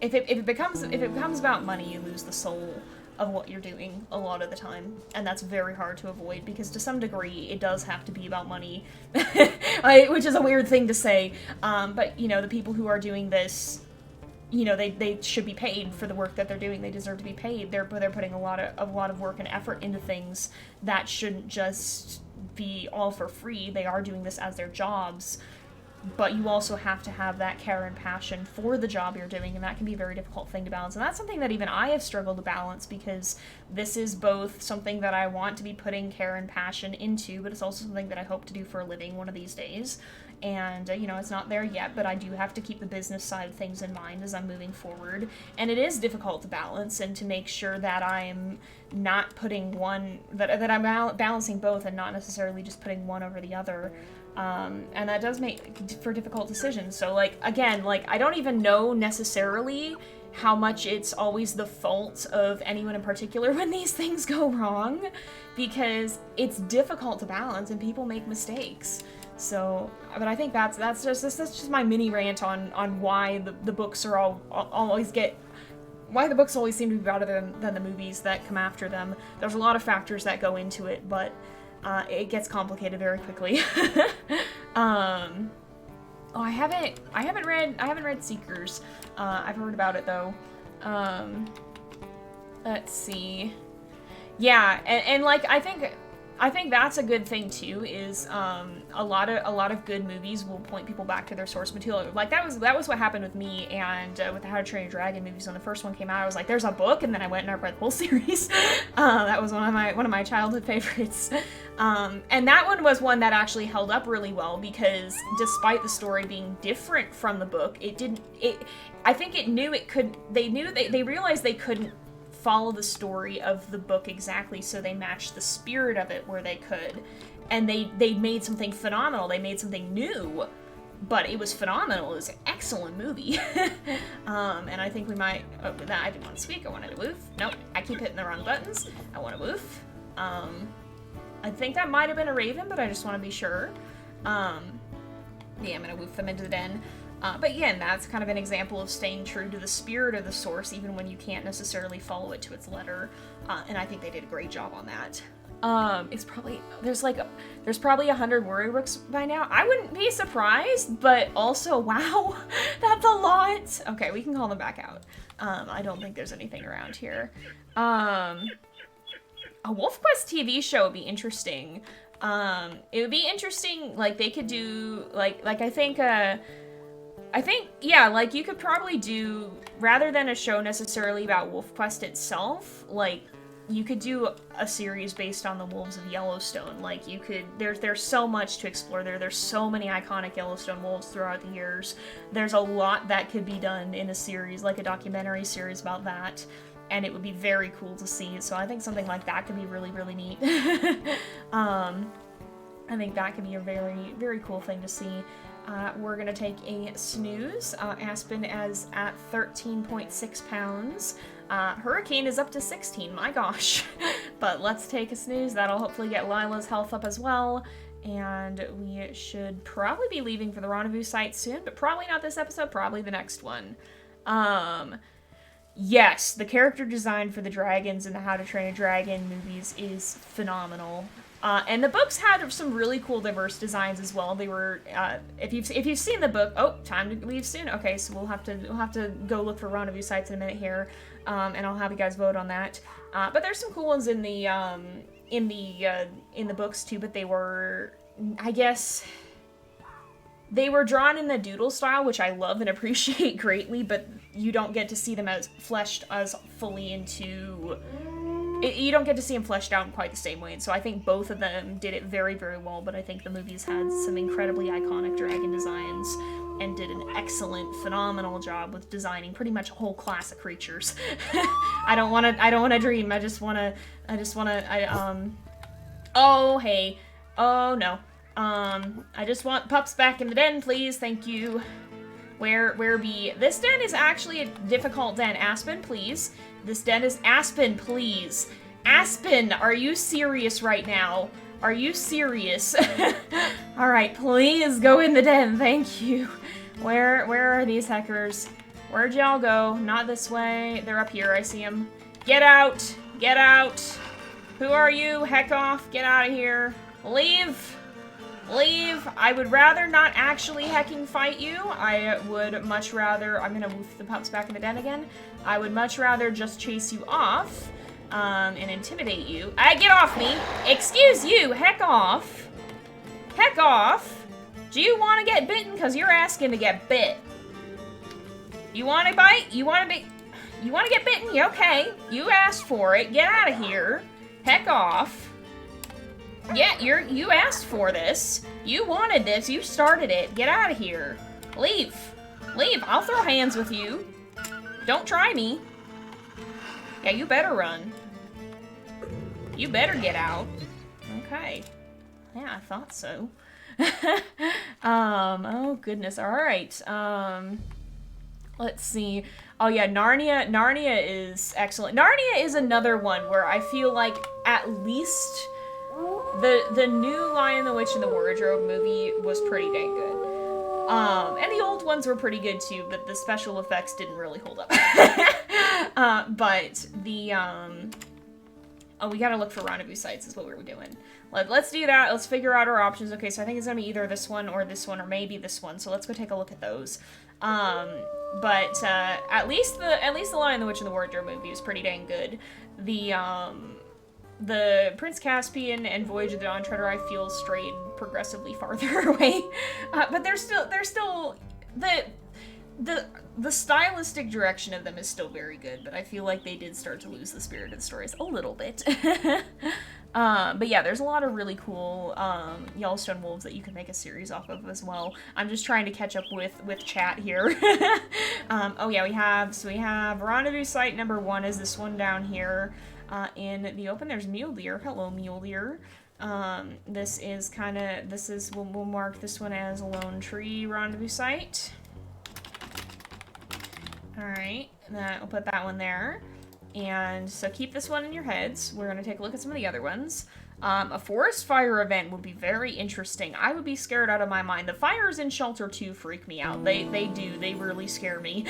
S1: if it becomes about money, you lose the soul of what you're doing a lot of the time, and that's very hard to avoid, because to some degree it does have to be about money. Which is a weird thing to say, but the people who are doing this, they should be paid for the work that they're doing. They deserve to be paid. They're putting a lot of work and effort into things that shouldn't just be all for free. They are doing this as their jobs, but you also have to have that care and passion for the job you're doing, and that can be a very difficult thing to balance. And that's something that even I have struggled to balance, because this is both something that I want to be putting care and passion into, but it's also something that I hope to do for a living one of these days. And, it's not there yet, but I do have to keep the business side of things in mind as I'm moving forward. And it is difficult to balance, and to make sure that I'm not putting that I'm balancing both and not necessarily just putting one over the other. And that does make for difficult decisions. So, again, I don't even know necessarily how much it's always the fault of anyone in particular when these things go wrong, because it's difficult to balance and people make mistakes. So, but I think that's just my mini rant on why the books are why the books always seem to be better than the movies that come after them. There's a lot of factors that go into it, but it gets complicated very quickly. I haven't read Seekers. I've heard about it though. Let's see. Yeah, and I think that's a good thing too, is a lot of good movies will point people back to their source material. Like that was what happened with me and with the How to Train Your Dragon movies. When the first one came out, I was like, there's a book, and then I went and I read the whole series. That was one of my childhood favorites. And that one was one that actually held up really well, because despite the story being different from the book, I think they realized they couldn't follow the story of the book exactly, so they matched the spirit of it where they could, and they made something phenomenal. They made something new, but it was phenomenal. It was an excellent movie. And I think we might... Oh, I didn't want to speak. I wanted to woof. Nope, I keep hitting the wrong buttons. I want to woof. I think that might have been a raven, but I just want to be sure. Yeah, I'm going to woof them into the den. But again, that's kind of an example of staying true to the spirit of the source, even when you can't necessarily follow it to its letter. And I think they did a great job on that. There's probably 100 warrior books by now. I wouldn't be surprised, but also, wow, that's a lot. Okay, we can call them back out. I don't think there's anything around here. A WolfQuest TV show would be interesting. It would be interesting, they could do, I think, yeah, you could probably do, rather than a show necessarily about WolfQuest itself, you could do a series based on the wolves of Yellowstone. There's so much to explore there. There's so many iconic Yellowstone wolves throughout the years. There's a lot that could be done in a series, like a documentary series about that, and it would be very cool to see. So I think something like that could be really, really neat. I think that could be a very, very cool thing to see. We're going to take a snooze. Aspen is at 13.6 pounds. Hurricane is up to 16, my gosh. But let's take a snooze. That'll hopefully get Lila's health up as well. And we should probably be leaving for the rendezvous site soon, but probably not this episode, probably the next one. Yes, the character design for the dragons in the How to Train a Dragon movies is phenomenal. And the books had some really cool diverse designs as well. They were, if you've seen the book, oh, time to leave soon. Okay, so we'll have to go look for rendezvous sites in a minute here, and I'll have you guys vote on that. But there's some cool ones in the books too. But they were, I guess, they were drawn in the doodle style, which I love and appreciate greatly. But you don't get to see them as fleshed as fully into. You don't get to see them fleshed out in quite the same way, and so I think both of them did it very, very well, but I think the movies had some incredibly iconic dragon designs and did an excellent, phenomenal job with designing pretty much a whole class of creatures. I don't want to dream, oh, hey, oh, no. I just want pups back in the den, please, thank you. Where be? This den is actually a difficult den. Aspen, please. This den is Aspen, please. Aspen, are you serious right now? Are you serious? Alright, please go in the den, thank you. Where are these heckers? Where'd y'all go? Not this way. They're up here, I see them. Get out! Get out! Who are you? Heck off, get out of here. Leave! Leave! I would rather not actually hecking fight you. I would much rather... I'm gonna woof the pups back in the den again. I would much rather just chase you off, and intimidate you. Get off me! Excuse you! Heck off! Heck off! Do you want to get bitten? Because you're asking to get bit. You want to bite? You want to get bitten? Okay. You asked for it. Get out of here. Heck off. Yeah, you asked for this. You wanted this. You started it. Get out of here. Leave. Leave. I'll throw hands with you. Don't try me. Yeah, you better run. You better get out. Okay. Yeah, I thought so. Oh goodness. All right. Let's see. Oh yeah, Narnia. Narnia is excellent. Narnia is another one where I feel like at least the new Lion, the Witch, and the Wardrobe movie was pretty dang good. And the old ones were pretty good too, but the special effects didn't really hold up. But the, oh, we gotta look for rendezvous sites is what we were doing. Let's do that. Let's figure out our options. Okay, so I think it's gonna be either this one, or maybe this one. So let's go take a look at those. But at least the Lion, the Witch, and the Wardrobe movie was pretty dang good. The Prince Caspian and Voyage of the Dawn Treader I feel strayed progressively farther away, but they're still the stylistic direction of them is still very good. But I feel like they did start to lose the spirit of the stories a little bit. But yeah, there's a lot of really cool Yellowstone wolves that you can make a series off of as well. I'm just trying to catch up with chat here. Oh yeah, we have rendezvous site number 1 is this one down here. In the open, there's Mule Deer. Hello, Mule Deer. We'll mark this one as a Lone Tree rendezvous site. Alright, we'll put that one there. And so keep this one in your heads. We're going to take a look at some of the other ones. A forest fire event would be very interesting. I would be scared out of my mind. The fires in Shelter 2 freak me out. They do. They really scare me.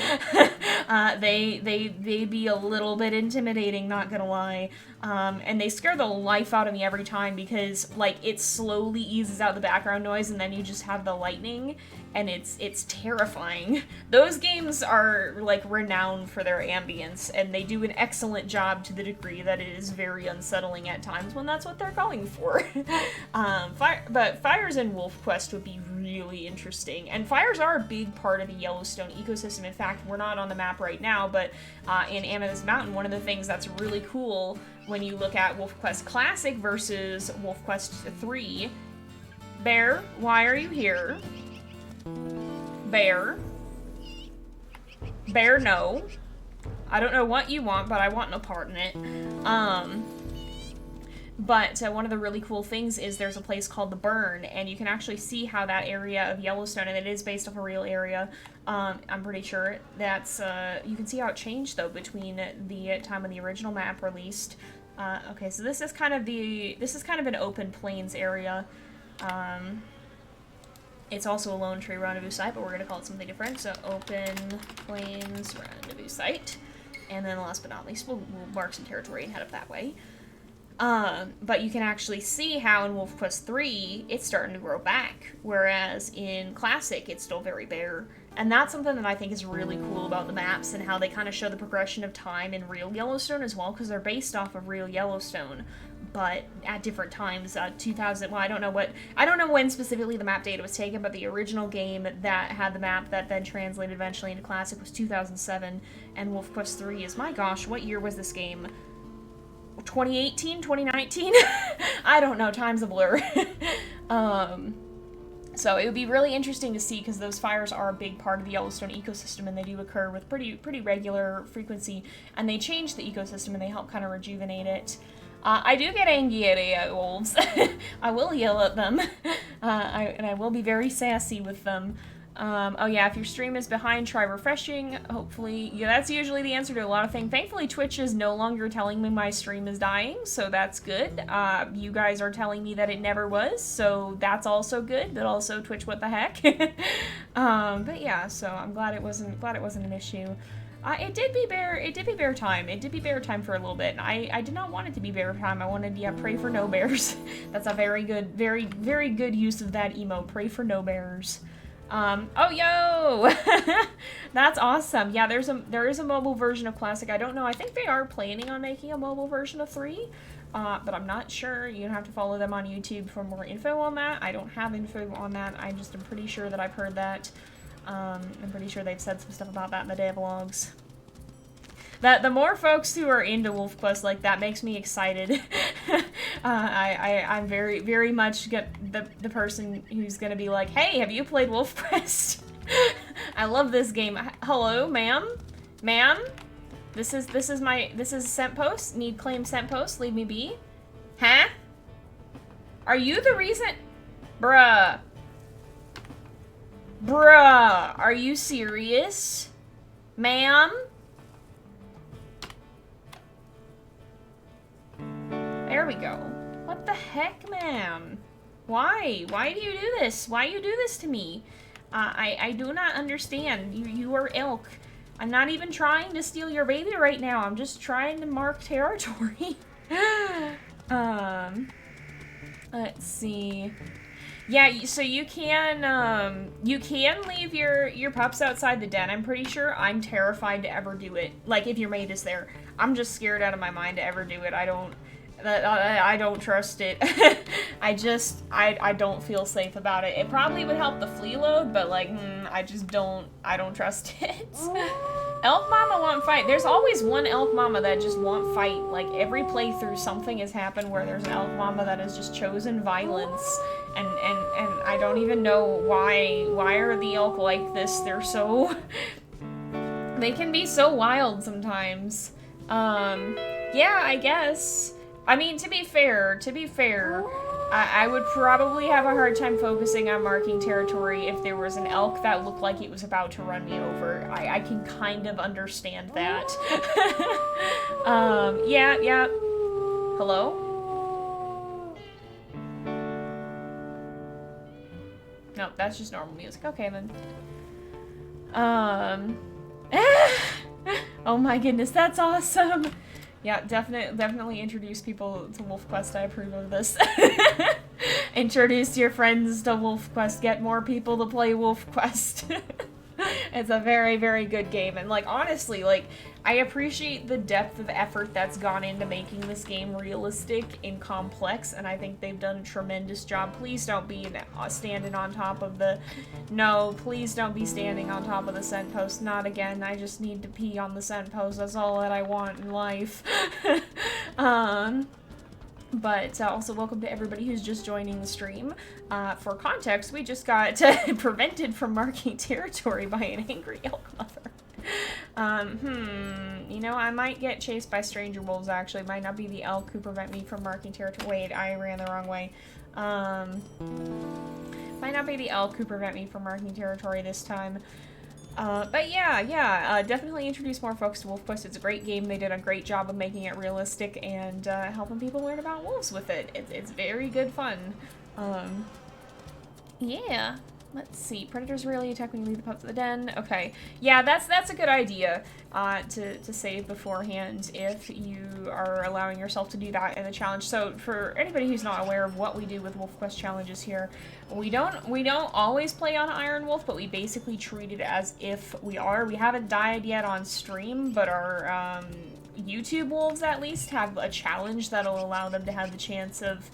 S1: They be a little bit intimidating, not gonna lie. And they scare the life out of me every time because, like, it slowly eases out the background noise and then you just have the lightning and it's terrifying. Those games are, like, renowned for their ambience and they do an excellent job to the degree that it is very unsettling at times when that's what they're going for. But fires in WolfQuest would be really interesting. And fires are a big part of the Yellowstone ecosystem. In fact, we're not on the map right now, but in Amethyst Mountain, one of the things that's really cool when you look at WolfQuest Classic versus WolfQuest 3, Bear, why are you here? Bear. Bear, no. I don't know what you want, but I want no part in it. But one of the really cool things is there's a place called the Burn, and you can actually see how that area of Yellowstone, and it is based off a real area, I'm pretty sure, that's, you can see how it changed, though, between the time when the original map released. Okay, so this is kind of an open plains area. It's also a Lone Tree Rendezvous site, but we're going to call it something different, so Open Plains Rendezvous site. And then last but not least, we'll mark some territory and head up that way. But you can actually see how in WolfQuest 3, it's starting to grow back, whereas in Classic, it's still very bare. And that's something that I think is really cool about the maps and how they kind of show the progression of time in real Yellowstone as well, because they're based off of real Yellowstone, but at different times. 2000, well, I don't know when specifically the map data was taken, but the original game that had the map that then translated eventually into Classic was 2007, and WolfQuest 3 is, my gosh, what year was this game? 2018, 2019? I don't know, time's a blur. So it would be really interesting to see, because those fires are a big part of the Yellowstone ecosystem, and they do occur with pretty regular frequency, and they change the ecosystem and they help kind of rejuvenate it. I do get angry at wolves. I will yell at them, and I will be very sassy with them. Oh yeah, if your stream is behind, try refreshing. Hopefully, yeah, that's usually the answer to a lot of things. Thankfully, Twitch is no longer telling me my stream is dying, so that's good. You guys are telling me that it never was, so that's also good. But also, Twitch, what the heck? But yeah, so I'm glad it wasn't an issue. It did be bear time. It did be bear time for a little bit. I did not want it to be bear time. I wanted, yeah, pray for no bears. That's a very good use of that emo. Pray for no bears. Oh, yo! That's awesome. Yeah, there is a mobile version of Classic. I don't know. I think they are planning on making a mobile version of 3, but I'm not sure. You have to follow them on YouTube for more info on that. I don't have info on that. I just am pretty sure that I've heard that. I'm pretty sure they've said some stuff about that in the day vlogs. The more folks who are into WolfQuest, like, that makes me excited. I'm very much the person who's gonna be like, hey, have you played WolfQuest? I love this game. Hello, ma'am? Ma'am? This is scent post? Need claim scent post? Leave me be? Huh? Are you the reason? Bruh. Bruh, are you serious? Ma'am? There we go. What the heck, man? Why? Why do you do this? Why you do this to me? I do not understand. You are elk. I'm not even trying to steal your baby right now. I'm just trying to mark territory. Let's see. Yeah, so you can leave your pups outside the den, I'm pretty sure. I'm terrified to ever do it. Like, if your mate is there. I'm just scared out of my mind to ever do it. I don't trust it. I don't feel safe about it. It probably would help the flea load, but like, I don't trust it. Elk mama won't fight. There's always one elk mama that just won't fight. Like, every playthrough something has happened where there's an elk mama that has just chosen violence. And I don't even know why are the elk like this. They're so, they can be so wild sometimes. Yeah, I guess. I mean, to be fair, I would probably have a hard time focusing on marking territory if there was an elk that looked like it was about to run me over. I can kind of understand that. Yeah. Hello? No, that's just normal music. Okay, then. Oh my goodness, that's awesome! Yeah, definitely introduce people to WolfQuest. I approve of this. Introduce your friends to WolfQuest. Get more people to play WolfQuest. It's a very good game, and like, honestly, like, I appreciate the depth of effort that's gone into making this game realistic and complex, and I think they've done a tremendous job. Please don't be standing on top of the... No, please don't be standing on top of the scent post. Not again. I just need to pee on the scent post. That's all that I want in life. But also welcome to everybody who's just joining the stream. For context, we just got prevented from marking territory by an angry elk mother. You know, I might get chased by stranger wolves, actually. It might not be the elk who prevent me from marking territory. Wait, I ran the wrong way. Might not be the elk who prevent me from marking territory this time. But yeah, definitely introduce more folks to WolfQuest. It's a great game. They did a great job of making it realistic and helping people learn about wolves with it. It's very good fun. Yeah. Let's see. Predators rarely attack when you leave the pups at the den. Okay. Yeah, that's a good idea to save beforehand if you are allowing yourself to do that in the challenge. So for anybody who's not aware of what we do with WolfQuest challenges here, we don't always play on Iron Wolf, but we basically treat it as if we are. We haven't died yet on stream, but our YouTube wolves at least have a challenge that'll allow them to have the chance of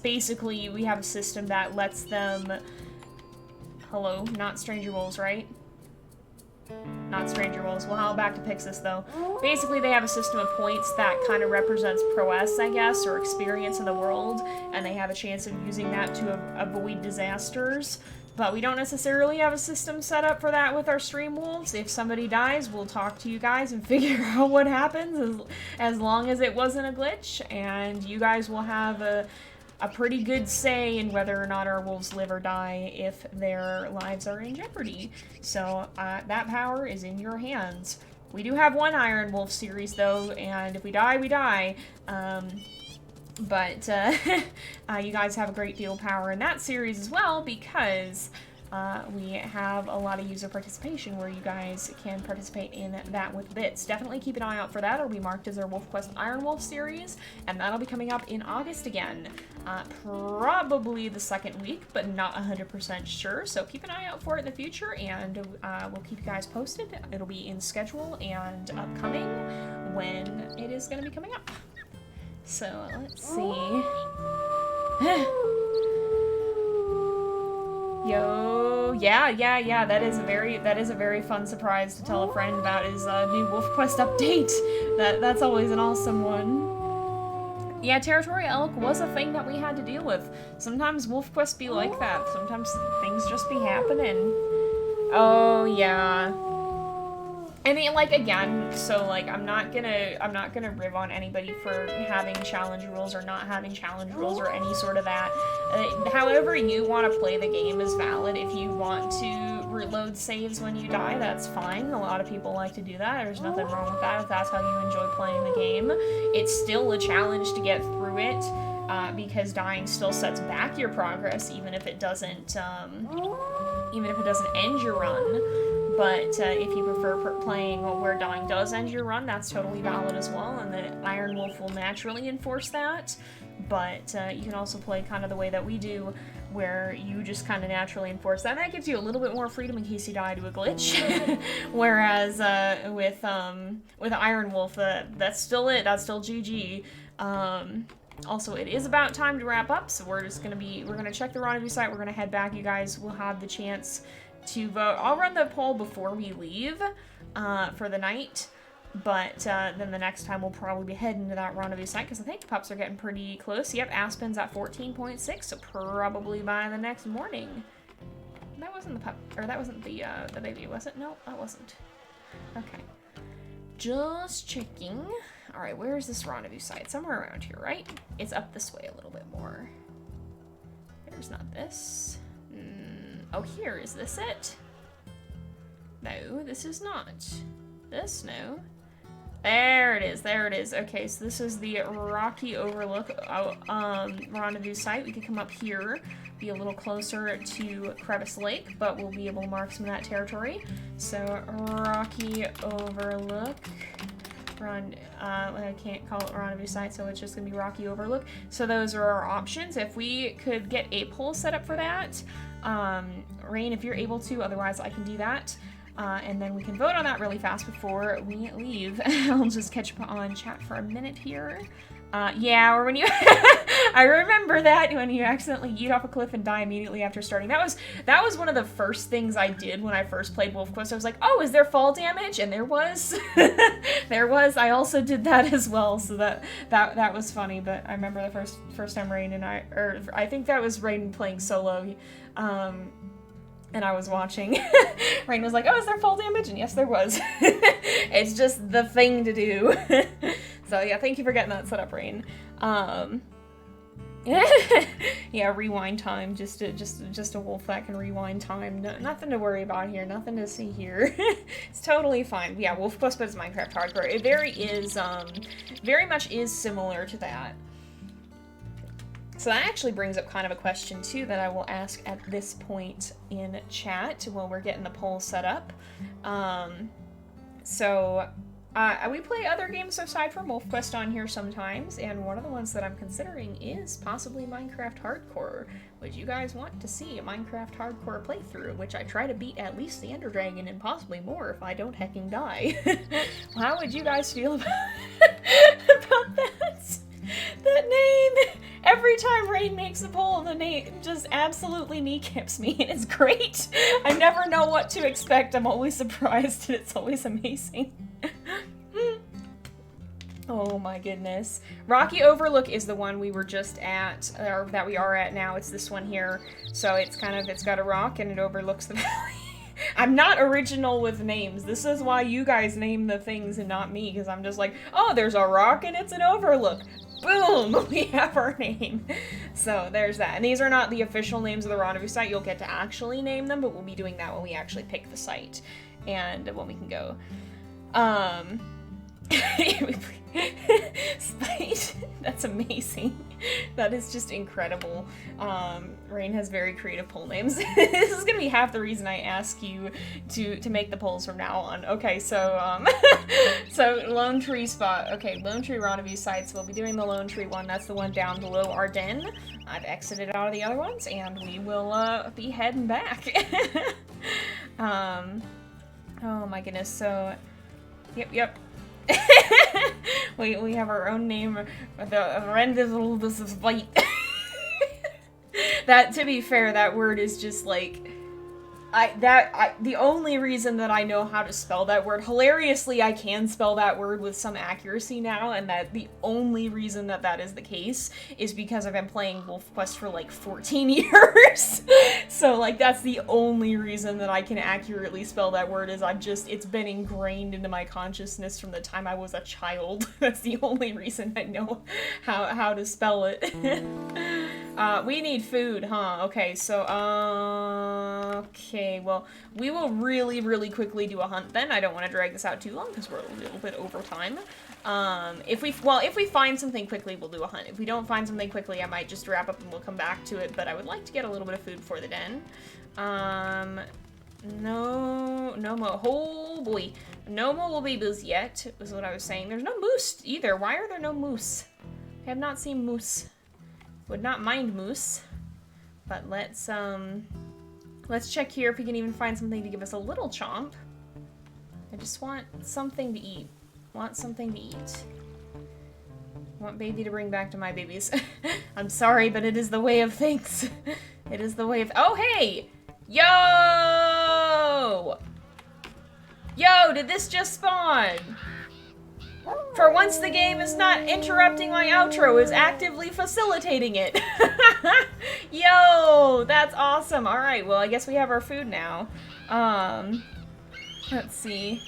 S1: basically we have a system that lets them hello, not stranger wolves, right? Not stranger wolves. Well, how back to Pixis though. Basically they have a system of points that kind of represents prowess, I guess, or experience in the world, and they have a chance of using that to avoid disasters. But we don't necessarily have a system set up for that with our stream wolves. If somebody dies, we'll talk to you guys and figure out what happens as long as it wasn't a glitch. And you guys will have a pretty good say in whether or not our wolves live or die if their lives are in jeopardy. So that power is in your hands. We do have one Iron Wolf series though, and if we die, we die. But you guys have a great deal of power in that series as well because we have a lot of user participation where you guys can participate in that with bits. Definitely keep an eye out for that. It'll be marked as our WolfQuest Iron Wolf series, and that'll be coming up in August again. Probably the second week, but not 100% sure, so keep an eye out for it in the future, and we'll keep you guys posted. It'll be in schedule and upcoming when it is going to be coming up. So let's see. Yo, yeah. That is a very fun surprise to tell a friend about his new WolfQuest update. That's always an awesome one. Yeah, territory elk was a thing that we had to deal with. Sometimes WolfQuest be like that. Sometimes things just be happening. Oh yeah. I mean, like, again, so, like, I'm not gonna rib on anybody for having challenge rules or not having challenge rules or any sort of that. However you want to play the game is valid. If you want to reload saves when you die, that's fine. A lot of people like to do that. There's nothing wrong with that if that's how you enjoy playing the game. It's still a challenge to get through it, because dying still sets back your progress, even if it doesn't end your run. But if you prefer playing where dying does end your run, that's totally valid as well, and the Iron Wolf will naturally enforce that. But you can also play kind of the way that we do, where you just kind of naturally enforce that. And that gives you a little bit more freedom in case you die to a glitch. Whereas with Iron Wolf, that's still it. That's still GG. Also, it is about time to wrap up, so we're gonna check the Rendezvous site. We're gonna head back. You guys will have the chance to vote. I'll run the poll before we leave for the night, but then the next time we'll probably be heading to that Rendezvous site because I think pups are getting pretty close. Yep, Aspen's at 14.6, so probably by the next morning. That wasn't the pup, or that wasn't the baby, was it? No, that wasn't. Okay. Just checking. All right, where is this Rendezvous site? Somewhere around here, right? It's up this way a little bit more. There's not this. Oh, here, is this it? No, this is not. This, no. There it is. Okay, so this is the Rocky Overlook Rendezvous site. We could come up here, be a little closer to Crevice Lake, but we'll be able to mark some of that territory. So, Rocky Overlook. I can't call it Rendezvous site, so it's just gonna be Rocky Overlook. So those are our options. If we could get a poll set up for that, Rain, if you're able to, otherwise I can do that. And then we can vote on that really fast before we leave. I'll just catch up on chat for a minute here. Yeah, or when you I remember that when you accidentally yeet off a cliff and die immediately after starting. That was one of the first things I did when I first played WolfQuest. I was like, oh, is there fall damage? And there was. There was. I also did that as well, so that was funny. But I remember the first time Rain and I think that was Rain playing solo. And and I was watching. Rain was like, oh, is there fall damage? And yes, there was. It's just the thing to do. So yeah, thank you for getting that set up, Rain. Yeah, rewind time. Just a wolf that can rewind time. No, nothing to worry about here. Nothing to see here. It's totally fine. Yeah, WolfQuest, but it's Minecraft hardcore. It very much is similar to that. So that actually brings up kind of a question too that I will ask at this point in chat while we're getting the poll set up. We play other games aside from WolfQuest on here sometimes, and one of the ones that I'm considering is possibly Minecraft Hardcore. Would you guys want to see a Minecraft Hardcore playthrough, which I try to beat at least the Ender Dragon and possibly more if I don't hecking die? How would you guys feel about that? That name! Every time Rain makes a poll, the name just absolutely kneecaps me, and it's great. I never know what to expect. I'm always surprised, and it's always amazing. Oh my goodness. Rocky Overlook is the one we were just at, or that we are at now. It's this one here. So it's got a rock and it overlooks the valley. I'm not original with names. This is why you guys name the things and not me, because I'm just like, oh, there's a rock and it's an overlook. Boom! We have our name. So there's that. And these are not the official names of the Rendezvous site. You'll get to actually name them, but we'll be doing that when we actually pick the site and when we can go. Spite. That's amazing. That is just incredible. Rain has very creative poll names. This is gonna be half the reason I ask you to make the polls from now on. Okay, so so Lone Tree spot. Okay, Lone Tree Rendezvous sites. We'll be doing the Lone Tree one. That's the one down below Ardennes. I've exited out of the other ones, and we will be heading back. Oh my goodness. So, yep. we have our own name, the Rendezvous. This is white. That, to be fair, that word is just like, the only reason that I know how to spell that word, hilariously, I can spell that word with some accuracy now, and that the only reason that that is the case is because I've been playing WolfQuest for like 14 years. So like, that's the only reason that I can accurately spell that word, is it's been ingrained into my consciousness from the time I was a child. That's the only reason I know how to spell it. We need food, huh? Okay, so, okay, well, we will really quickly do a hunt then. I don't want to drag this out too long because we're a little bit over time. If we find something quickly, we'll do a hunt. If we don't find something quickly, I might just wrap up and we'll come back to it, but I would like to get a little bit of food for the den. No more. Oh boy. No more babies yet, is what I was saying. There's no moose either. Why are there no moose? I have not seen moose. Would not mind moose, but let's check here if we can even find something to give us a little chomp. I just want something to eat. Want something to eat. Want baby to bring back to my babies. I'm sorry, but it is the way of things. It is the way of— oh, hey! Yo! Yo, did this just spawn? For once, the game is not interrupting my outro, it's actively facilitating it. Yo, that's awesome. All right, well, I guess we have our food now. Let's see.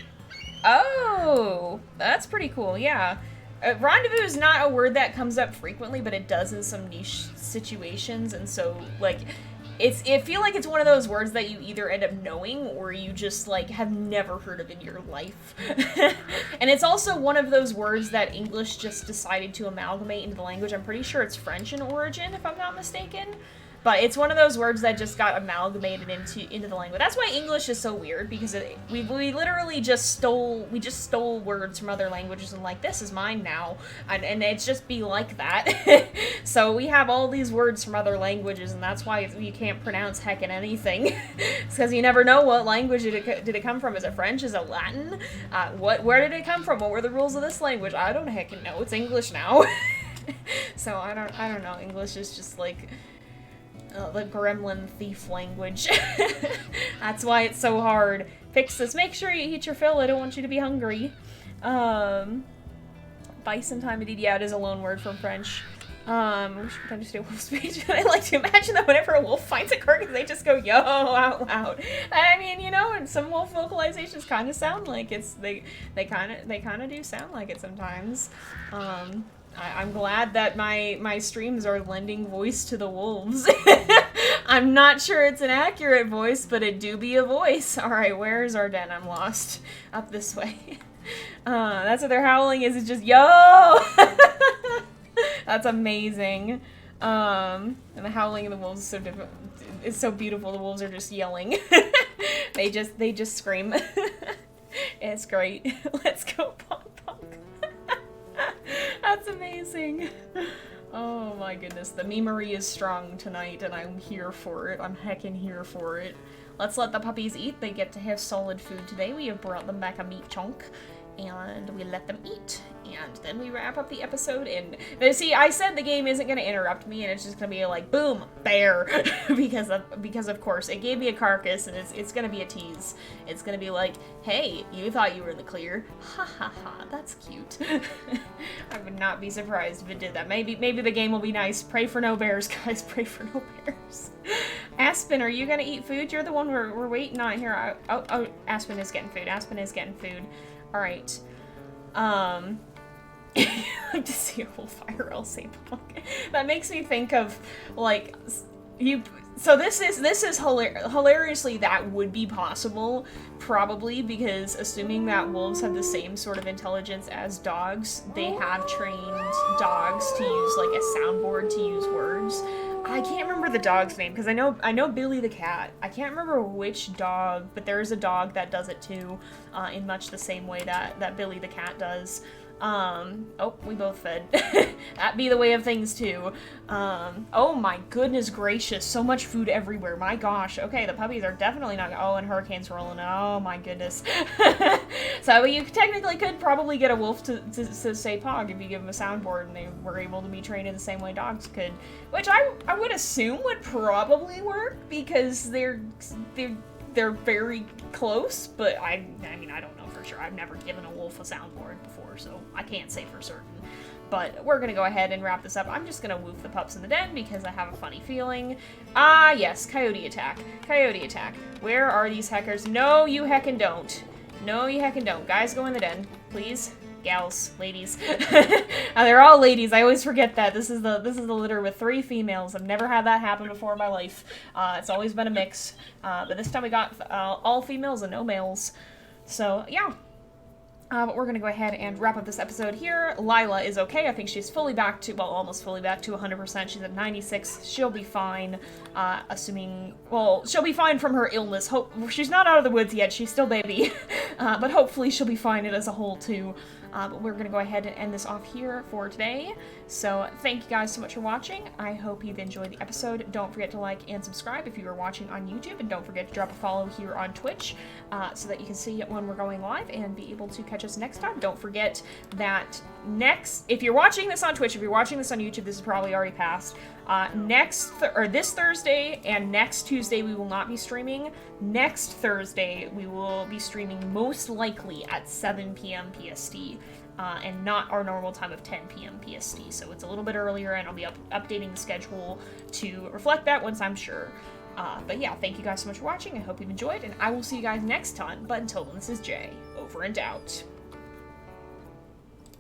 S1: Oh, that's pretty cool, yeah. Rendezvous is not a word that comes up frequently, but it does in some niche situations, and so, like, I feel like it's one of those words that you either end up knowing or you just, like, have never heard of in your life. And it's also one of those words that English just decided to amalgamate into the language. I'm pretty sure it's French in origin, if I'm not mistaken. But it's one of those words that just got amalgamated into the language. That's why English is so weird, because we literally just stole words from other languages and like, this is mine now, and it's just be like that. So we have all these words from other languages, and that's why you can't pronounce heckin' anything. It's because you never know what language did it come from. Is it French? Is it Latin? Where did it come from? What were the rules of this language? I don't heckin' know. It's English now. So I don't know. English is just like the gremlin thief language. That's why it's so hard. Fix this. Make sure you eat your fill. I don't want you to be hungry. Bison time indeed. Yeah, it is a loan word from French. We should understand wolf speech. I like to imagine that whenever a wolf finds a carcass, they just go yo out loud. I mean, you know, and some wolf vocalizations kind of sound like it's they kind of do sound like it sometimes. I'm glad that my streams are lending voice to the wolves. I'm not sure it's an accurate voice, but it do be a voice. All right, where's our den? I'm lost. Up this way. That's what their howling is. It's just yo. That's amazing. And the howling of the wolves is so different. It's so beautiful. The wolves are just yelling. they just scream. It's great. Let's go, Punk Punk. That's amazing. Oh my goodness. The memery is strong tonight, and I'm here for it. I'm heckin' here for it. Let's let the puppies eat. They get to have solid food today. We have brought them back a meat chunk, and we let them eat. And then we wrap up the episode, and see, I said the game isn't going to interrupt me, and it's just going to be like, boom, bear, because of course, it gave me a carcass, and it's going to be a tease. It's going to be like, hey, you thought you were in the clear. Ha ha ha, that's cute. I would not be surprised if it did that. Maybe the game will be nice. Pray for no bears, guys, pray for no bears. Aspen, are you going to eat food? You're the one we're waiting on here. Oh, Aspen is getting food. Aspen is getting food. All right. I like to see a wolf IRL say punk. That makes me think of, like, you. So this is hilariously that would be possible, probably, because assuming that wolves have the same sort of intelligence as dogs, they have trained dogs to use like a soundboard to use words. I can't remember the dog's name because I know Billy the cat. I can't remember which dog, but there is a dog that does it too, in much the same way that Billy the cat does. Oh, we both fed. That be the way of things too. Oh my goodness gracious, so much food everywhere. My gosh. Okay, the puppies are definitely not. Oh, and hurricanes rolling. Oh my goodness. So you technically could probably get a wolf to say pog if you give them a soundboard and they were able to be trained in the same way dogs could, which I would assume would probably work because they're very close, but I mean, I don't know for sure. I've never given a wolf a soundboard before, so I can't say for certain. But we're gonna go ahead and wrap this up. I'm just gonna woof the pups in the den because I have a funny feeling. Ah, yes, coyote attack. Coyote attack. Where are these heckers? No, you heckin' don't. No, you heckin' don't. Guys, go in the den, please. Gals, ladies. They're all ladies. I always forget that. This is the litter with 3 females. I've never had that happen before in my life. It's always been a mix. But this time we got all females and no males. So, yeah. But we're going to go ahead and wrap up this episode here. Lila is okay. I think she's fully back to, well, almost fully back to 100%. She's at 96. She'll be fine, assuming, well, she'll be fine from her illness. She's not out of the woods yet. She's still baby. But hopefully she'll be fine as a whole, too. But we're going to go ahead and end this off here for today. So thank you guys so much for watching. I hope you've enjoyed the episode. Don't forget to like and subscribe if you are watching on YouTube. And don't forget to drop a follow here on Twitch so that you can see it when we're going live and be able to catch us next time. Don't forget that if you're watching this on Twitch, if you're watching this on YouTube, this is probably already passed. This Thursday and next Tuesday we will not be streaming. Next Thursday we will be streaming most likely at 7 p.m. PST. And not our normal time of 10 p.m. PST, so it's a little bit earlier, and I'll be updating the schedule to reflect that once I'm sure. But yeah, thank you guys so much for watching. I hope you've enjoyed, and I will see you guys next time. But until then, this is Jay, over and out.